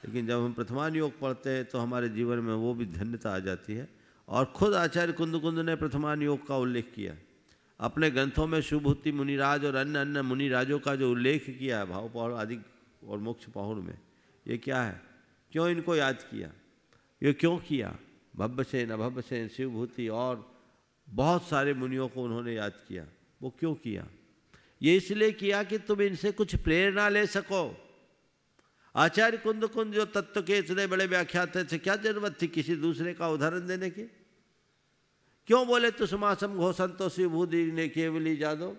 लेकिन जब हम प्रथमान योग पढ़ते हैं तो हमारे जीवन में वो भी धन्यता आ जाती है। और खुद आचार्य कुंद ने प्रथमान योग का उल्लेख किया अपने ग्रंथों में। शुभूति मुनिराज और अन्य अन्य मुनिराजों का जो उल्लेख किया है भाव पौड़ आदि और मोक्ष पौड़ में, ये क्या है, क्यों इनको याद किया, ये क्यों किया? भव्यसेन अभव्यसेन शिवभूति और बहुत सारे मुनियों को उन्होंने याद किया। वो क्यों किया? ये इसलिए किया कि तुम इनसे कुछ प्रेरणा ले सको। आचार्य कुंद जो तत्व के इतने बड़े व्याख्याता थे, क्या जरूरत थी किसी दूसरे का उदाहरण देने की? क्यों बोले तुष्मासम घो संतोषी भूधि ने केवली जादो?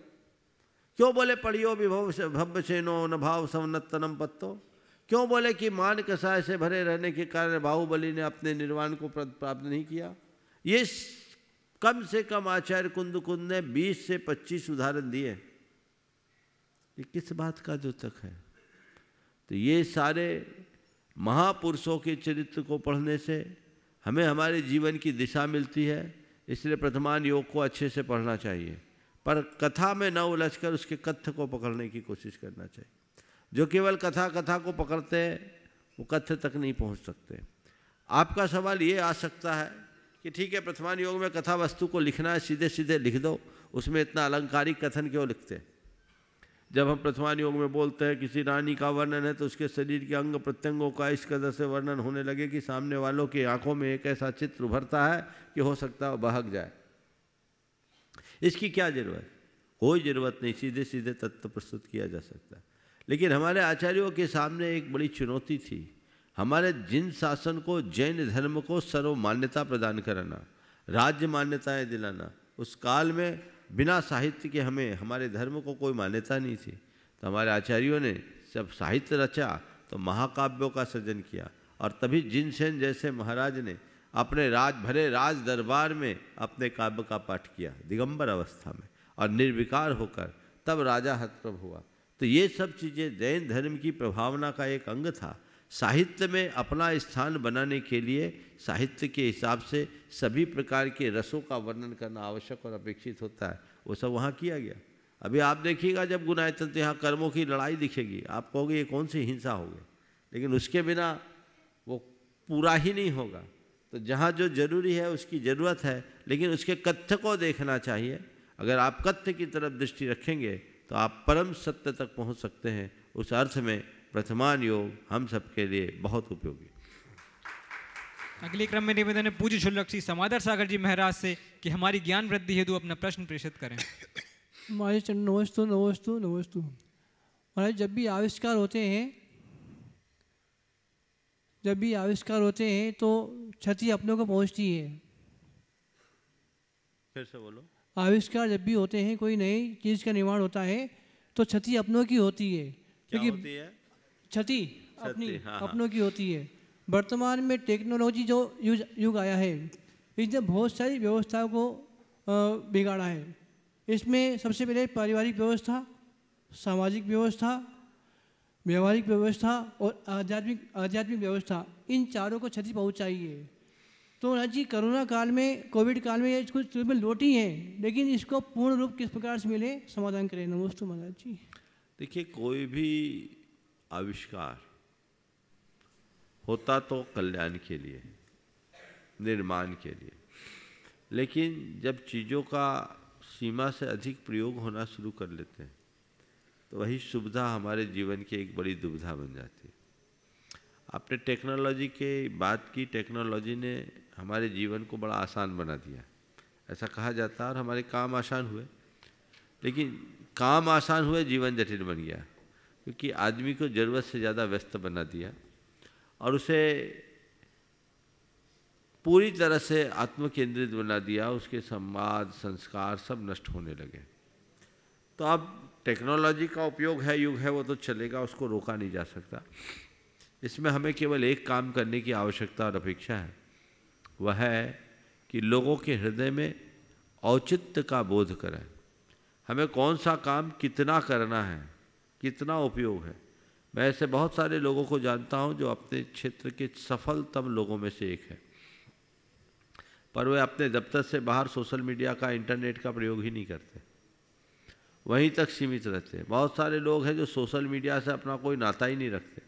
क्यों बोले पढ़ियो विभव भव्यसेनो न भाव संवत्तनम पत्तो? क्यों बोले कि मान कसाय से भरे रहने के कारण बाहुबली ने अपने निर्वाण को प्राप्त नहीं किया? ये कम से कम आचार्य कुंद ने 20 से 25 उदाहरण दिए। ये किस बात का द्योतक है? तो ये सारे महापुरुषों के चरित्र को पढ़ने से हमें हमारे जीवन की दिशा मिलती है। इसलिए प्रथमान योग को अच्छे से पढ़ना चाहिए, पर कथा में न उलझकर उसके कथ्य को पकड़ने की कोशिश करना चाहिए। जो केवल कथा को पकड़ते हैं वो कथ्य तक नहीं पहुंच सकते। आपका सवाल ये आ सकता है कि ठीक है, प्रथमान योग में कथा वस्तु को लिखना है, सीधे सीधे लिख दो, उसमें इतना अलंकारिक कथन क्यों लिखते हैं? जब हम प्रथमान योग में बोलते हैं किसी रानी का वर्णन है तो उसके शरीर के अंग प्रत्यंगों का इस कदर से वर्णन होने लगे कि सामने वालों की आंखों में एक ऐसा चित्र उभरता है कि हो सकता है बहक जाए। इसकी क्या जरूरत? कोई ज़रूरत नहीं, सीधे सीधे तत्व प्रस्तुत किया जा सकता है। लेकिन हमारे आचार्यों के सामने एक बड़ी चुनौती थी। हमारे जिन शासन को, जैन धर्म को सर्व मान्यता प्रदान कराना, राज्य मान्यताएं दिलाना, उस काल में बिना साहित्य के हमें हमारे धर्म को कोई मान्यता नहीं थी। तो हमारे आचार्यों ने जब साहित्य रचा तो महाकाव्यों का सृजन किया और तभी जिनसेन जैसे महाराज ने अपने भरे राज दरबार में अपने काव्य का पाठ किया दिगंबर अवस्था में और निर्विकार होकर, तब राजा हतप्रभ हुआ। तो ये सब चीज़ें जैन धर्म की प्रभावना का एक अंग था। साहित्य में अपना स्थान बनाने के लिए साहित्य के हिसाब से सभी प्रकार के रसों का वर्णन करना आवश्यक और अपेक्षित होता है। वो सब वहाँ किया गया। अभी आप देखिएगा जब गुणायतन यहाँ कर्मों की लड़ाई दिखेगी, आप कहोगे ये कौन सी हिंसा होगी, लेकिन उसके बिना वो पूरा ही नहीं होगा। तो जहाँ जो जरूरी है उसकी ज़रूरत है, लेकिन उसके कथ्य को देखना चाहिए। अगर आप कथ्य की तरफ दृष्टि रखेंगे तो आप परम सत्य तक पहुँच सकते हैं। उस अर्थ में प्रथमान योग हम सबके लिए बहुत उपयोगी। अगले क्रम में निवेदन है पूज्य क्षुल्लक श्री समादर सागर जी महाराज से कि हमारी ज्ञान वृद्धि हेतु अपना प्रश्न प्रेषित करें। महाराज नमस्तु नमस्तु नमस्तु। महाराज जब भी आविष्कार होते हैं तो क्षति अपनों को पहुंचती है। फिर से बोलो। आविष्कार जब भी होते हैं, कोई नई चीज़ का निर्माण होता है तो क्षति अपनों की होती है। क्या होती है? क्षति अपनी हाँ, अपनों की होती है। वर्तमान में टेक्नोलॉजी जो युग आया है, इसने बहुत सारी व्यवस्थाओं को बिगाड़ा है। इसमें सबसे पहले पारिवारिक व्यवस्था, सामाजिक व्यवस्था, व्यवहारिक व्यवस्था और आध्यात्मिक व्यवस्था, इन चारों को क्षति पहुंचाई है। तो महाराज जी कोरोना काल में, कोविड काल में ये कुछ में लौटी हैं, लेकिन इसको पूर्ण रूप किस प्रकार से मिले, समाधान करें। नमस्ते महाराज जी। देखिए, कोई भी आविष्कार होता तो कल्याण के लिए, निर्माण के लिए, लेकिन जब चीज़ों का सीमा से अधिक प्रयोग होना शुरू कर लेते हैं तो वही सुविधा हमारे जीवन की एक बड़ी दुविधा बन जाती है। आपने टेक्नोलॉजी की बात की, टेक्नोलॉजी ने हमारे जीवन को बड़ा आसान बना दिया, ऐसा कहा जाता है, और हमारे काम आसान हुए। लेकिन काम आसान हुए, जीवन जटिल बन गया, क्योंकि आदमी को ज़रूरत से ज़्यादा व्यस्त बना दिया और उसे पूरी तरह से आत्म केंद्रित बना दिया। उसके संवाद, संस्कार सब नष्ट होने लगे। तो अब टेक्नोलॉजी का उपयोग है, युग है, वो तो चलेगा, उसको रोका नहीं जा सकता। इसमें हमें केवल एक काम करने की आवश्यकता और अपेक्षा है, वह है कि लोगों के हृदय में औचित्य का बोध करें। हमें कौन सा काम कितना करना है, कितना उपयोग है। मैं ऐसे बहुत सारे लोगों को जानता हूं जो अपने क्षेत्र के सफलतम लोगों में से एक है, पर वे अपने दफ्तर से बाहर सोशल मीडिया का, इंटरनेट का प्रयोग ही नहीं करते, वहीं तक सीमित रहते हैं। बहुत सारे लोग हैं जो सोशल मीडिया से अपना कोई नाता ही नहीं रखते,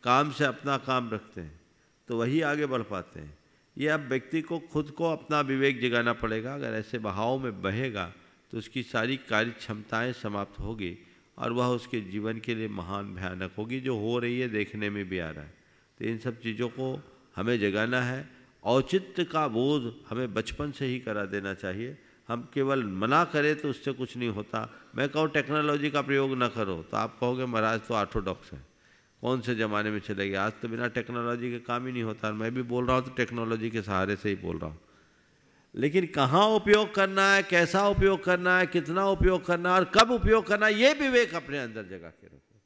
काम से अपना काम रखते हैं, तो वही आगे बढ़ पाते हैं। ये अब व्यक्ति को खुद को अपना विवेक जगाना पड़ेगा। अगर ऐसे बहाव में बहेगा तो उसकी सारी कार्य क्षमताएँ समाप्त होगी और वह उसके जीवन के लिए महान भयानक होगी, जो हो रही है देखने में भी आ रहा है। तो इन सब चीज़ों को हमें जगाना है। औचित्य का बोध हमें बचपन से ही करा देना चाहिए। हम केवल मना करें तो उससे कुछ नहीं होता। मैं कहूँ टेक्नोलॉजी का प्रयोग न करो तो आप कहोगे महाराज तो ऑर्थोडॉक्स है, कौन से ज़माने में चलेगी। आज तो बिना टेक्नोलॉजी के काम ही नहीं होता। मैं भी बोल रहा हूँ तो टेक्नोलॉजी के सहारे से ही बोल रहा हूँ, लेकिन कहाँ उपयोग करना है, कैसा उपयोग करना है, कितना उपयोग करना है और कब उपयोग करना है, ये विवेक अपने अंदर जगा के रखो,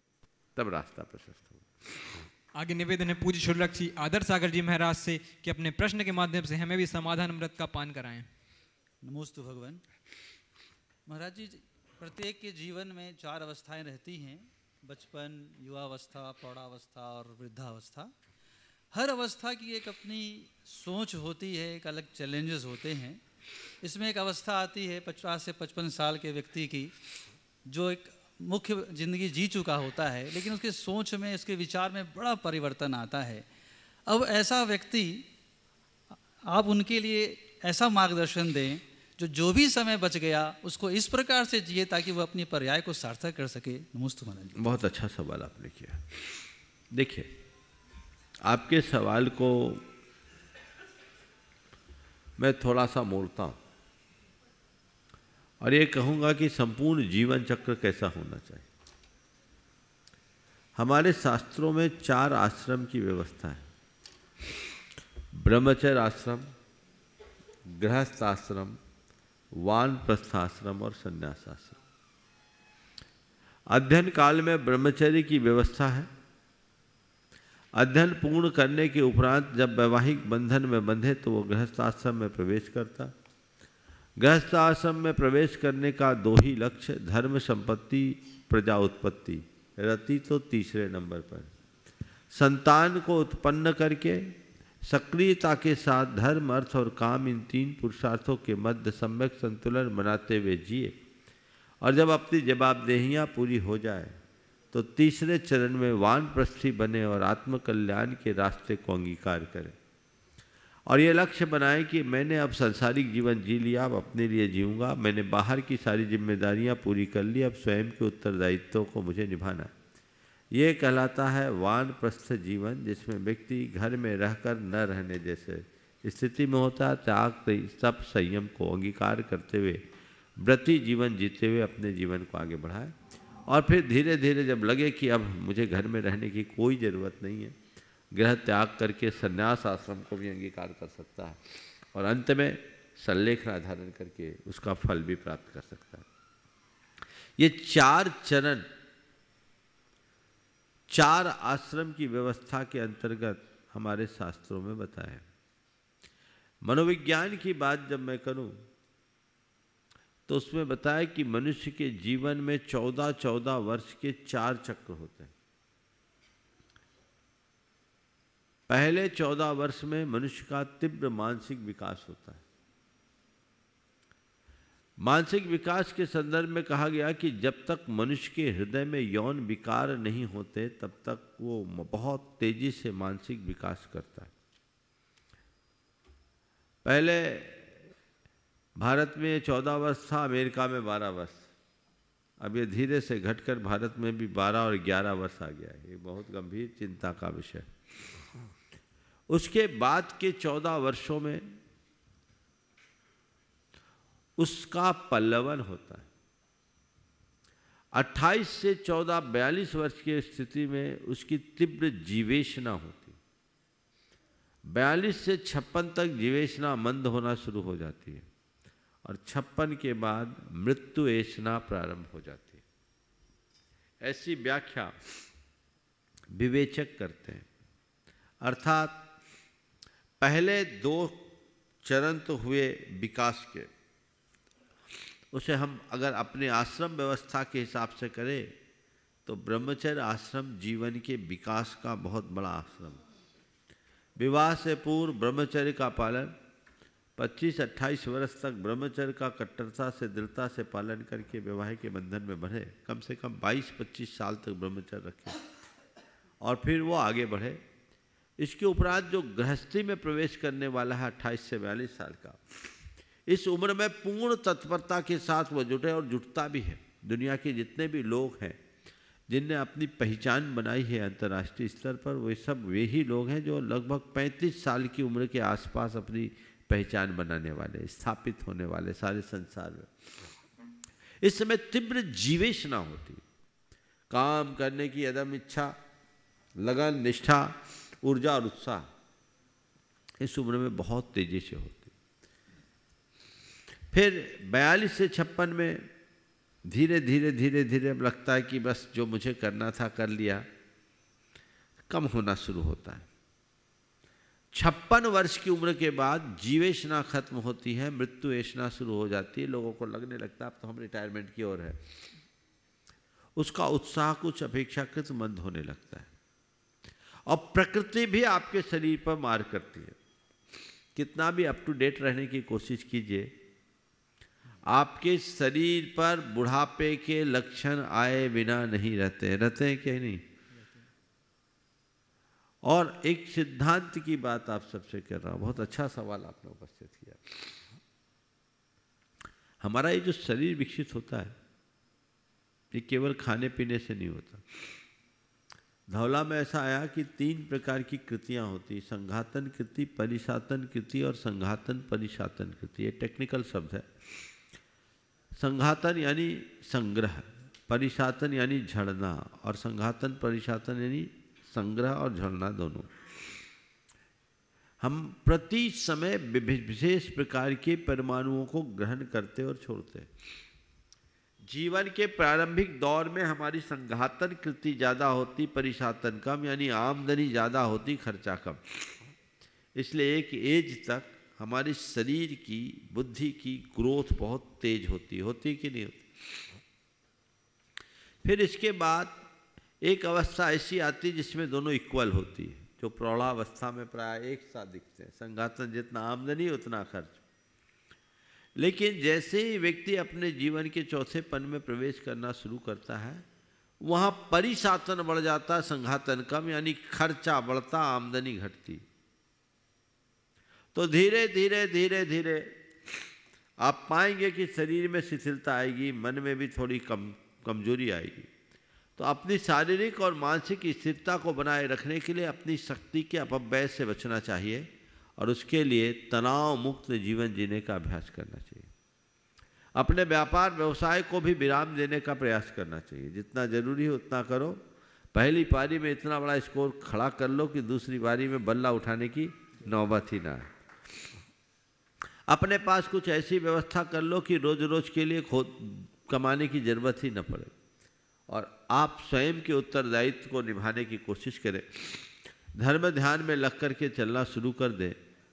तब रास्ता प्रशस्त होगा। आगे निवेदन है पूज्य शुल्लक जी आदर्श सागर जी महाराज से कि अपने प्रश्न के माध्यम से हमें भी समाधान अमृत का पान कराएं। नमोस्तु भगवान। महाराज जी, प्रत्येक के जीवन में 4 अवस्थाएं रहती हैं, बचपन, युवावस्था, प्रौढ़ावस्था और वृद्धावस्था। हर अवस्था की एक अपनी सोच होती है, एक अलग चैलेंजेस होते हैं। इसमें एक अवस्था आती है 50 से 55 साल के व्यक्ति की, जो एक मुख्य ज़िंदगी जी चुका होता है, लेकिन उसके सोच में, उसके विचार में बड़ा परिवर्तन आता है। अब ऐसा व्यक्ति, आप उनके लिए ऐसा मार्गदर्शन दें जो भी समय बच गया उसको इस प्रकार से जिए ताकि वह अपनी पर्याय को सार्थक कर सके। नमस्ते महाराज जी। बहुत अच्छा सवाल आपने किया। देखिए, आपके सवाल को मैं थोड़ा सा मोड़ता हूँ और ये कहूँगा कि संपूर्ण जीवन चक्र कैसा होना चाहिए। हमारे शास्त्रों में 4 आश्रम की व्यवस्था है, ब्रह्मचर्य आश्रम, गृहस्थ आश्रम, वानप्रस्थ आश्रम और संन्यास आश्रम। अध्ययन काल में ब्रह्मचर्य की व्यवस्था है। अध्ययन पूर्ण करने के उपरांत जब वैवाहिक बंधन में बंधे तो वो गृहस्थ आश्रम में प्रवेश करता। गृहस्थ आश्रम में प्रवेश करने का 2 ही लक्ष्य, धर्म संपत्ति प्रजा उत्पत्ति, रति तो तीसरे नंबर पर। संतान को उत्पन्न करके सक्रियता के साथ धर्म, अर्थ और काम, इन 3 पुरुषार्थों के मध्य सम्यक संतुलन बनाते हुए जिए, और जब अपनी जवाबदेहियाँ पूरी हो जाए तो तीसरे चरण में वानप्रस्थी बने और आत्मकल्याण के रास्ते को अंगीकार करें और ये लक्ष्य बनाएं कि मैंने अब सांसारिक जीवन जी लिया, अब अपने लिए जीऊँगा, मैंने बाहर की सारी जिम्मेदारियाँ पूरी कर ली, अब स्वयं के उत्तरदायित्वों को मुझे निभाना है। ये कहलाता है वानप्रस्थ जीवन, जिसमें व्यक्ति घर में रहकर न रहने जैसे स्थिति में होता है। त्याग, सब संयम को अंगीकार करते हुए व्रती जीवन जीते हुए अपने जीवन को आगे बढ़ाए और फिर धीरे धीरे जब लगे कि अब मुझे घर में रहने की कोई ज़रूरत नहीं है, गृह त्याग करके संन्यास आश्रम को भी अंगीकार कर सकता है और अंत में संलेखना धारण करके उसका फल भी प्राप्त कर सकता है। ये 4 चरण 4 आश्रम की व्यवस्था के अंतर्गत हमारे शास्त्रों में बताया। मनोविज्ञान की बात जब मैं करूं तो उसमें बताया कि मनुष्य के जीवन में 14-14 वर्ष के 4 चक्र होते हैं। पहले 14 वर्ष में मनुष्य का तीव्र मानसिक विकास होता है। मानसिक विकास के संदर्भ में कहा गया कि जब तक मनुष्य के हृदय में यौन विकार नहीं होते तब तक वो बहुत तेजी से मानसिक विकास करता है। पहले भारत में 14 वर्ष था, अमेरिका में 12 वर्ष। अब ये धीरे से घटकर भारत में भी 12 और 11 वर्ष आ गया है। ये बहुत गंभीर चिंता का विषय। उसके बाद के 14 वर्षों में उसका पल्लवन होता है। 28 से 14 42 वर्ष की स्थिति में उसकी तीव्र जीवेशना होती है। 42 से 56 तक जीवेशना मंद होना शुरू हो जाती है और 56 के बाद मृत्यु एशना प्रारंभ हो जाती है। ऐसी व्याख्या विवेचक करते हैं। अर्थात पहले 2 चरण तो हुए विकास के, उसे हम अगर अपने आश्रम व्यवस्था के हिसाब से करें तो ब्रह्मचर्य आश्रम जीवन के विकास का बहुत बड़ा आश्रम। विवाह से पूर्व ब्रह्मचर्य का पालन 25-28 वर्ष तक ब्रह्मचर्य का कट्टरता से दृढ़ता से पालन करके वैवाहिक के बंधन में बढ़े। कम से कम 22-25 साल तक ब्रह्मचर्य रखें और फिर वो आगे बढ़े। इसके उपरांत जो गृहस्थी में प्रवेश करने वाला है 28 से 42 साल का, इस उम्र में पूर्ण तत्परता के साथ वह जुटे और जुटता भी है। दुनिया के जितने भी लोग हैं जिनने अपनी पहचान बनाई है अंतर्राष्ट्रीय स्तर पर, वे सब वे ही लोग हैं जो लगभग 35 साल की उम्र के आसपास अपनी पहचान बनाने वाले, स्थापित होने वाले सारे संसार में। इस समय तीव्र जीवेशना होती, काम करने की अदम्य इच्छा, लगन, निष्ठा, ऊर्जा और उत्साह इस उम्र में बहुत तेजी से होती। फिर 42 से 56 में धीरे धीरे अब लगता है कि बस जो मुझे करना था कर लिया, कम होना शुरू होता है। 56 वर्ष की उम्र के बाद जीवेशना खत्म होती है, मृत्यु एशना शुरू हो जाती है। लोगों को लगने लगता है अब तो हम रिटायरमेंट की ओर है। उसका उत्साह कुछ अपेक्षाकृत मंद होने लगता है और प्रकृति भी आपके शरीर पर मार करती है। कितना भी अप टू डेट रहने की कोशिश कीजिए, आपके शरीर पर बुढ़ापे के लक्षण आए बिना नहीं रहते हैं कि नहीं। और एक सिद्धांत की बात आप सबसे कर रहा हूं, बहुत अच्छा सवाल आपने उपस्थित किया। हमारा ये जो शरीर विकसित होता है ये केवल खाने पीने से नहीं होता। धौला में ऐसा आया कि 3 प्रकार की कृतियां होती, संघातन कृति, परिसातन कृति और संघातन परिसातन कृति। ये टेक्निकल शब्द है। संघातन यानी संग्रह, परिसातन यानी झड़ना और संघातन परिसातन यानी संग्रह और झड़ना दोनों। हम प्रति समय विशेष प्रकार के परमाणुओं को ग्रहण करते और छोड़ते। जीवन के प्रारंभिक दौर में हमारी संघातन कृति ज़्यादा होती, परिसातन कम, यानी आमदनी ज़्यादा होती, खर्चा कम। इसलिए एक एज तक हमारे शरीर की, बुद्धि की ग्रोथ बहुत तेज होती कि नहीं होती। फिर इसके बाद एक अवस्था ऐसी आती है जिसमें दोनों इक्वल होती है, जो प्रौढ़ावस्था में प्राय एक साथ दिखते हैं। संघातन जितना आमदनी उतना खर्च। लेकिन जैसे ही व्यक्ति अपने जीवन के चौथे पन में प्रवेश करना शुरू करता है, वहाँ परिसातन बढ़ जाता, संघातन कम, यानी खर्चा बढ़ता, आमदनी घटती। तो धीरे धीरे आप पाएंगे कि शरीर में शिथिलता आएगी, मन में भी थोड़ी कमजोरी आएगी। तो अपनी शारीरिक और मानसिक स्थिरता को बनाए रखने के लिए अपनी शक्ति के अपव्यय से बचना चाहिए और उसके लिए तनाव मुक्त जीवन जीने का अभ्यास करना चाहिए। अपने व्यापार व्यवसाय को भी विराम देने का प्रयास करना चाहिए। जितना जरूरी हो उतना करो। पहली पारी में इतना बड़ा स्कोर खड़ा कर लो कि दूसरी पारी में बल्ला उठाने की नौबत ही ना आए। अपने पास कुछ ऐसी व्यवस्था कर लो कि रोज रोज के लिए खुद कमाने की जरूरत ही न पड़े और आप स्वयं के उत्तरदायित्व को निभाने की कोशिश करें। धर्म ध्यान में लग कर के चलना शुरू कर दें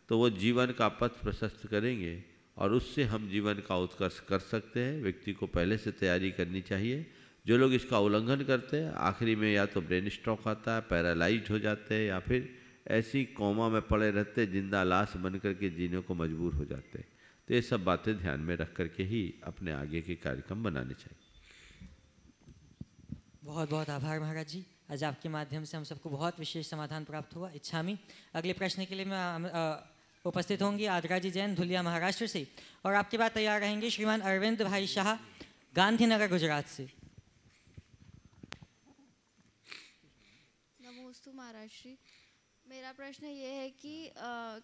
तो वो जीवन का पथ प्रशस्त करेंगे और उससे हम जीवन का उत्कर्ष कर सकते हैं। व्यक्ति को पहले से तैयारी करनी चाहिए। जो लोग इसका उल्लंघन करते हैं आखिरी में या तो ब्रेन स्ट्रोक आता है, पैरालाइज्ड हो जाते हैं या फिर ऐसी कौमा में पड़े रहते, जिंदा लाश बन करके जीने को मजबूर हो जाते। तो ये सब बातें ध्यान में रख करके ही अपने आगे के कार्यक्रम बनाने चाहिए। बहुत बहुत आभार महाराज जी, आज आपके माध्यम से हम सबको बहुत विशेष समाधान प्राप्त हुआ। इच्छामी अगले प्रश्न के लिए मैं उपस्थित होंगी आद्रा जी जैन धुलिया महाराष्ट्र से, और आपके बाद तैयार रहेंगे श्रीमान अरविंद भाई शाह गांधीनगर गुजरात से। नमोस्तु महाराज श्री, मेरा प्रश्न ये है कि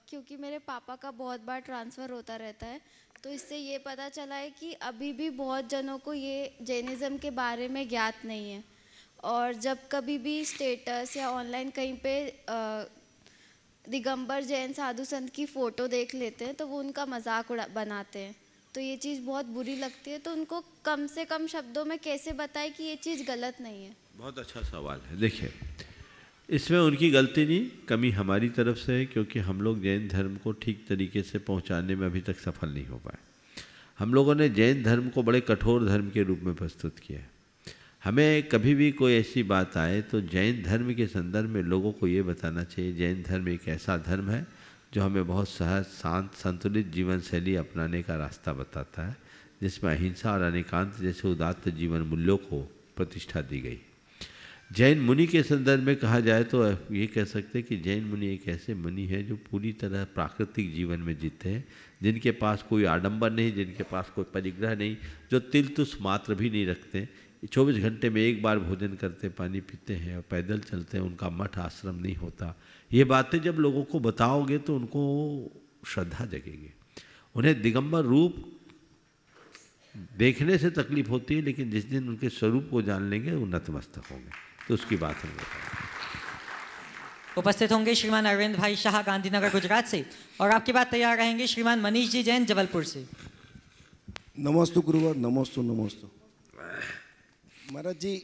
क्योंकि मेरे पापा का बहुत बार ट्रांसफ़र होता रहता है, तो इससे ये पता चला है कि अभी भी बहुत जनों को ये जैनिज़्म के बारे में ज्ञात नहीं है, और जब कभी भी स्टेटस या ऑनलाइन कहीं पे दिगंबर जैन साधु संत की फ़ोटो देख लेते हैं तो वो उनका मजाक बनाते हैं, तो ये चीज़ बहुत बुरी लगती है। तो उनको कम से कम शब्दों में कैसे बताएं कि ये चीज़ गलत नहीं है? बहुत अच्छा सवाल है। देखिए, इसमें उनकी गलती नहीं, कमी हमारी तरफ से है, क्योंकि हम लोग जैन धर्म को ठीक तरीके से पहुंचाने में अभी तक सफल नहीं हो पाए। हम लोगों ने जैन धर्म को बड़े कठोर धर्म के रूप में प्रस्तुत किया है। हमें कभी भी कोई ऐसी बात आए तो जैन धर्म के संदर्भ में लोगों को ये बताना चाहिए, जैन धर्म एक ऐसा धर्म है जो हमें बहुत सहज, शांत, संतुलित जीवन शैली अपनाने का रास्ता बताता है, जिसमें अहिंसा और अनेकांत जैसे उदात्त जीवन मूल्यों को प्रतिष्ठा दी गई। जैन मुनि के संदर्भ में कहा जाए तो ये कह सकते हैं कि जैन मुनि एक ऐसे मुनि हैं जो पूरी तरह प्राकृतिक जीवन में जीते हैं, जिनके पास कोई आडंबर नहीं, जिनके पास कोई परिग्रह नहीं, जो तिल तुस मात्र भी नहीं रखते, 24 घंटे में एक बार भोजन करते, पानी पीते हैं और पैदल चलते हैं, उनका मठ आश्रम नहीं होता। ये बातें जब लोगों को बताओगे तो उनको श्रद्धा जगेगी। उन्हें दिगंबर रूप देखने से तकलीफ होती है, लेकिन जिस दिन उनके स्वरूप को जान लेंगे वो नतमस्तक होंगे, तो उसकी बात हम उपस्थित होंगे श्रीमान अरविंद भाई शाह गांधीनगर गुजरात से, और आपके बाद तैयार रहेंगे श्रीमान मनीष जी जैन जबलपुर से। नमोस्तु गुरुवर, नमोस्तु नमोस्तु। महाराज जी,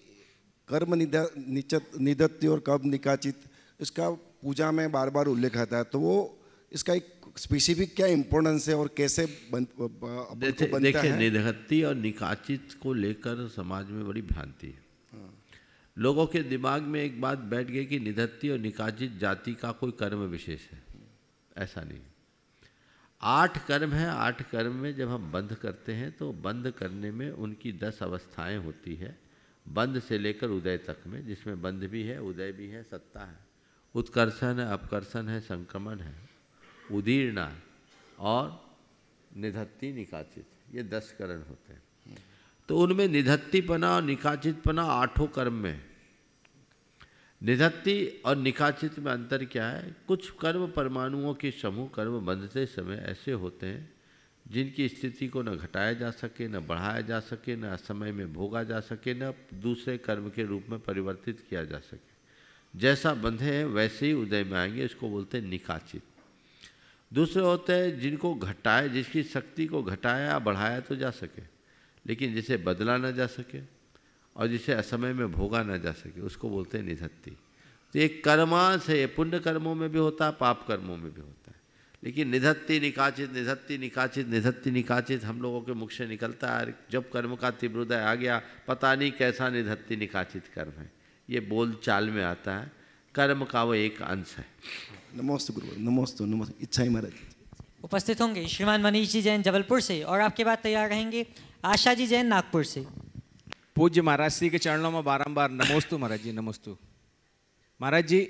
कर्म निधत्ति और कर्म निकाचित, इसका पूजा में बार बार उल्लेख आता है, तो वो इसका एक स्पेसिफिक क्या इम्पोर्टेंस है और कैसे बनता देखिए, है? निधत्ति और निकाचित को लेकर समाज में बड़ी भ्रांति है। लोगों के दिमाग में एक बात बैठ गई कि निधत्ति और निकाचित जाति का कोई कर्म विशेष है। ऐसा नहीं। 8 कर्म है। 8 कर्म में जब हम बंध करते हैं तो बंध करने में उनकी 10 अवस्थाएं होती है, बंध से लेकर उदय तक में, जिसमें बंध भी है, उदय भी है, सत्ता है, उत्कर्षण है, अपकर्षण है, संक्रमण है, उदीर्ण और निधत्ति निकाचित, ये 10 करण होते हैं। तो उनमें निधत्तिपना और निकाचितपना 8 कर्म में। निधत्ति और निकाचित में अंतर क्या है? कुछ कर्म परमाणुओं के समूह कर्म बंधते समय ऐसे होते हैं जिनकी स्थिति को न घटाया जा सके, न बढ़ाया जा सके, न समय में भोगा जा सके, न दूसरे कर्म के रूप में परिवर्तित किया जा सके। जैसा बंधे हैं वैसे ही उदय में आएंगे, इसको बोलते हैं निकाचित। दूसरे होते हैं जिनको घटाए, जिसकी शक्ति को घटाया बढ़ाया तो जा सके, लेकिन जिसे बदला ना जा सके और जिसे असमय में भोगा ना जा सके, उसको बोलते हैं निधत्ति। तो एक कर्मांश है, पुण्य कर्मों में भी होता है, पाप कर्मों में भी होता है, लेकिन निधत्ति निकाचित, निधत्ति निकाचित, निधत्ति निकाचित हम लोगों के मुख से निकलता है। जब कर्म का तीव्रोदय आ गया, पता नहीं कैसा निधत्ति निकाचित कर्म है, ये बोल चाल में आता है, कर्म का वो एक अंश है। नमोस्तु गुरु, नमोस्तु नमोस्तु। इच्छा ही महाराज उपस्थित होंगे श्रीमान मनीष जी जैन जबलपुर से, और आपके बाद तैयार रहेंगे आशा जी जैन नागपुर से। पूज्य महाराज श्री के चरणों में बारंबार नमोस्तु महाराज जी, नमोस्तु। महाराज जी,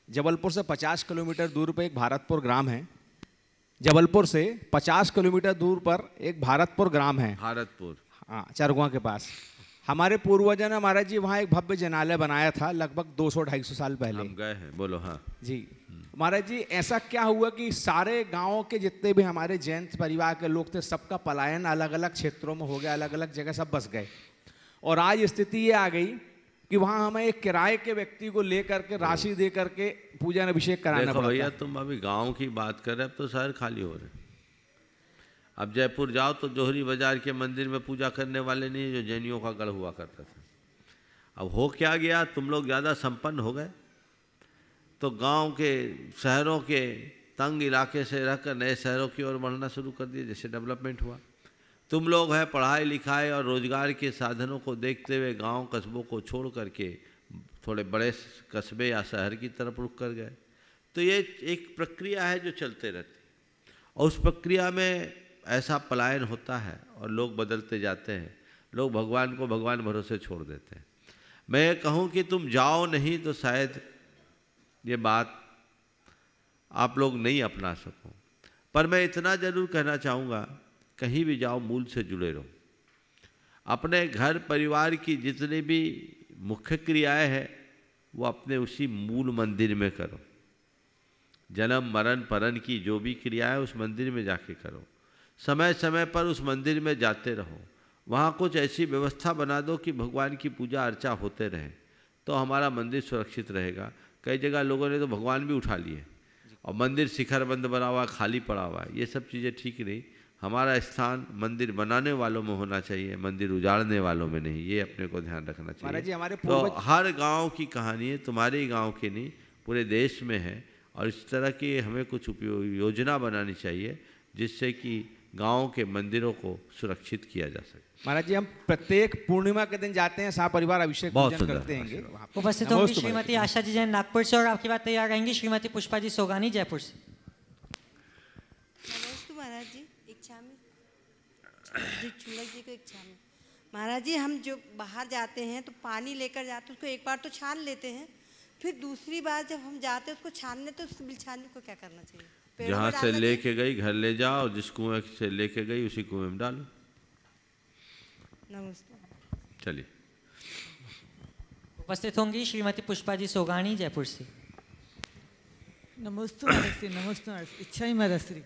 जबलपुर से 50 किलोमीटर दूर पर एक भारतपुर ग्राम है। जबलपुर से 50 किलोमीटर दूर पर एक भारतपुर ग्राम है, भारतपुर, हाँ, चरगुआ के पास। हमारे पूर्वजों ने महाराज जी वहाँ एक भव्य जनालय बनाया था लगभग 200-250 साल पहले। हम गए हैं, बोलो। हाँ जी महाराज जी, ऐसा क्या हुआ कि सारे गांवों के जितने भी हमारे जैन परिवार के लोग थे, सबका पलायन अलग अलग क्षेत्रों में हो गया, अलग अलग जगह सब बस गए। और आज स्थिति ये आ गई कि वहाँ हमें एक किराए के व्यक्ति को लेकर के राशि दे करके पूजन अभिषेक कराना पड़ता है। भैया, तुम अभी गांव की बात कर रहे, अब तो शहर खाली हो रहे। अब जयपुर जाओ तो जोहरी बाजार के मंदिर में पूजा करने वाले नहीं, जो जैनियों का गढ़ हुआ करता था। अब हो क्या गया, तुम लोग ज़्यादा संपन्न हो गए तो गांव के, शहरों के तंग इलाके से रहकर नए शहरों की ओर बढ़ना शुरू कर दिए, जैसे डेवलपमेंट हुआ। तुम लोग हैं पढ़ाई लिखाई और रोजगार के साधनों को देखते हुए गांव कस्बों को छोड़ करके थोड़े बड़े कस्बे या शहर की तरफ रुख कर गए। तो ये एक प्रक्रिया है जो चलते रहती है, और उस प्रक्रिया में ऐसा पलायन होता है और लोग बदलते जाते हैं, लोग भगवान को भगवान भरोसे छोड़ देते हैं। मैं ये कहूँ कि तुम जाओ नहीं तो शायद ये बात आप लोग नहीं अपना सको, पर मैं इतना ज़रूर कहना चाहूँगा, कहीं भी जाओ मूल से जुड़े रहो। अपने घर परिवार की जितनी भी मुख्य क्रियाएं हैं वो अपने उसी मूल मंदिर में करो। जन्म मरण परण की जो भी क्रिया है उस मंदिर में जाके करो। समय समय पर उस मंदिर में जाते रहो। वहाँ कुछ ऐसी व्यवस्था बना दो कि भगवान की पूजा अर्चा होते रहे, तो हमारा मंदिर सुरक्षित रहेगा। कई जगह लोगों ने तो भगवान भी उठा लिए और मंदिर शिखरबंद बना हुआ, खाली पड़ा हुआ है। ये सब चीज़ें ठीक नहीं। हमारा स्थान मंदिर बनाने वालों में होना चाहिए, मंदिर उजाड़ने वालों में नहीं। ये अपने को ध्यान रखना चाहिए। तो हर गांव की कहानी है, तुम्हारे ही गांव की नहीं, पूरे देश में है। और इस तरह की हमें कुछ योजना बनानी चाहिए जिससे कि गाँव के मंदिरों को सुरक्षित किया जा सके। महाराज जी, हम प्रत्येक पूर्णिमा के दिन जाते हैं, सपरिवार अभिषेक पूजन करते हैं। उपस्थित होंगी श्रीमती आशा जी जैन नागपुर से, और आपकी बात तैयार रहेंगी श्रीमती पुष्पा जी सोगानी जयपुर से। नमस्ते महाराज जी, इच्छा में जी चुलक जी को इच्छा में। महाराज जी, हम जो बाहर जाते हैं तो पानी लेकर जाते हैं, उसको एक बार तो छान लेते हैं, फिर दूसरी बार जब हम जाते हैं उसको छानने, तो उस बिलछाने को क्या करना चाहिए? जहाँ से लेके गई घर ले जाओ, जिस कुएं से लेके गई उसी कुएं में डालो। नमस्ते। चलिए। उपस्थित होंगी श्रीमती पुष्पा जी सोगानी जयपुर से। नमस्ते महाराज, नमस्ते महाराज, इच्छा ही महाराज श्री।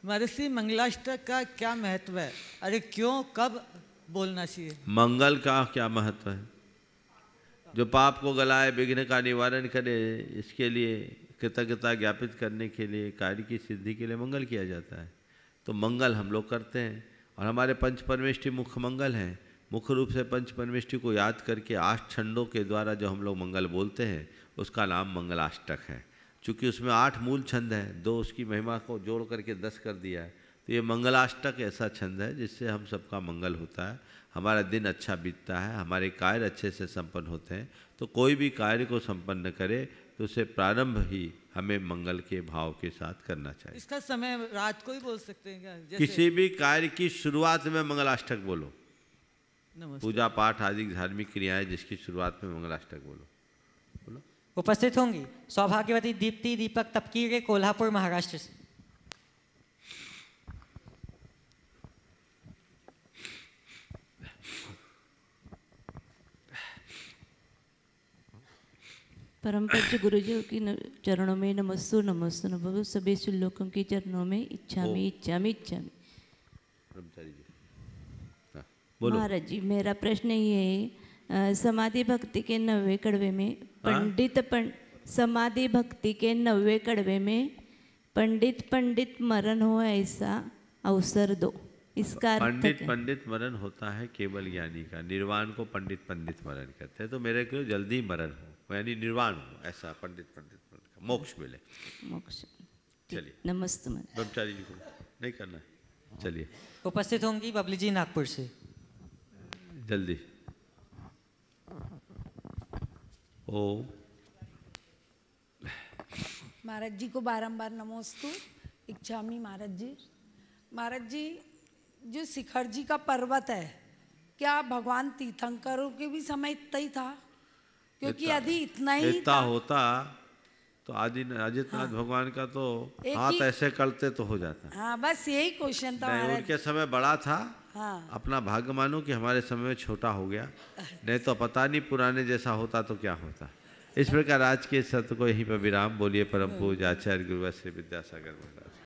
महाराज श्री, मंगलाष्टक का क्या महत्व है? अरे क्यों, कब बोलना चाहिए? मंगल का क्या महत्व है? जो पाप को गलाए, विघ्न का निवारण करे, इसके लिए कृतज्ञता ज्ञापित करने के लिए, कार्य की सिद्धि के लिए मंगल किया जाता है। तो मंगल हम लोग करते हैं, और हमारे पंच परमेष्टि मुख्य मंगल हैं। मुख्य रूप से पंच परमेष्टि को याद करके 8 छंदों के द्वारा जो हम लोग मंगल बोलते हैं उसका नाम मंगलाष्टक है। चूँकि उसमें 8 मूल छंद हैं, 2 उसकी महिमा को जोड़ करके 10 कर दिया है, तो ये मंगलाष्टक ऐसा छंद है जिससे हम सबका मंगल होता है, हमारा दिन अच्छा बीतता है, हमारे कार्य अच्छे से संपन्न होते हैं। तो कोई भी कार्य को संपन्न करे तो उसे प्रारंभ ही हमें मंगल के भाव के साथ करना चाहिए। इसका समय रात को ही बोल सकते हैं क्या? किसी भी कार्य की शुरुआत में मंगलाष्टक बोलो। पूजा पाठ आदि धार्मिक क्रियाएं जिसकी शुरुआत में मंगलाष्टक बोलो। उपस्थित होंगी सौभाग्यवती दीप्ति दीपक तपकीरे कोल्हापुर महाराष्ट्र से। परम पूज्य गुरुजी की चरणों में नमस्तु नमस्तु नमो। सभी श्लोकों के चरणों में इच्छा में इच्छा में इच्छा में। महाराज जी, मेरा प्रश्न ये है, समाधि भक्ति के 90वें कड़वे में समाधि भक्ति के 90वें कड़वे में पंडित मरण हो ऐसा अवसर दो। इसका पंडित मरण होता है केवल ज्ञानी का। निर्वाण को पंडित मरण कहते हैं। तो मेरे को जल्दी मरण हो यानी निर्वाण हो, ऐसा पंडित मरण का मोक्ष मिले। मोक्ष। चलिए। नमस्ते। ब्रह्मचारी जी को नहीं करना है। चलिए। उपस्थित होंगी बबली जी नागपुर से। जल्दी। ओ महाराज जी को बारंबार नमोस्तु। इच्छामी महाराज जी जो शिखर जी का पर्वत है, क्या भगवान तीर्थंकरों के भी समय इतना ही था? क्योंकि यदि इतना ही होता तो आदित्यनाथ भगवान का तो हाथ ऐसे करते तो हो जाता। हाँ, बस यही क्वेश्चन था। उनके समय बड़ा था। हाँ। अपना भाग्य मानो कि हमारे समय में छोटा हो गया, नहीं तो पता नहीं पुराने जैसा होता तो क्या होता। इस प्रकार आज के सत्र को यहीं पर विराम। बोलिए परम पूज्य आचार्य गुरुवर श्री विद्यासागर महाराज।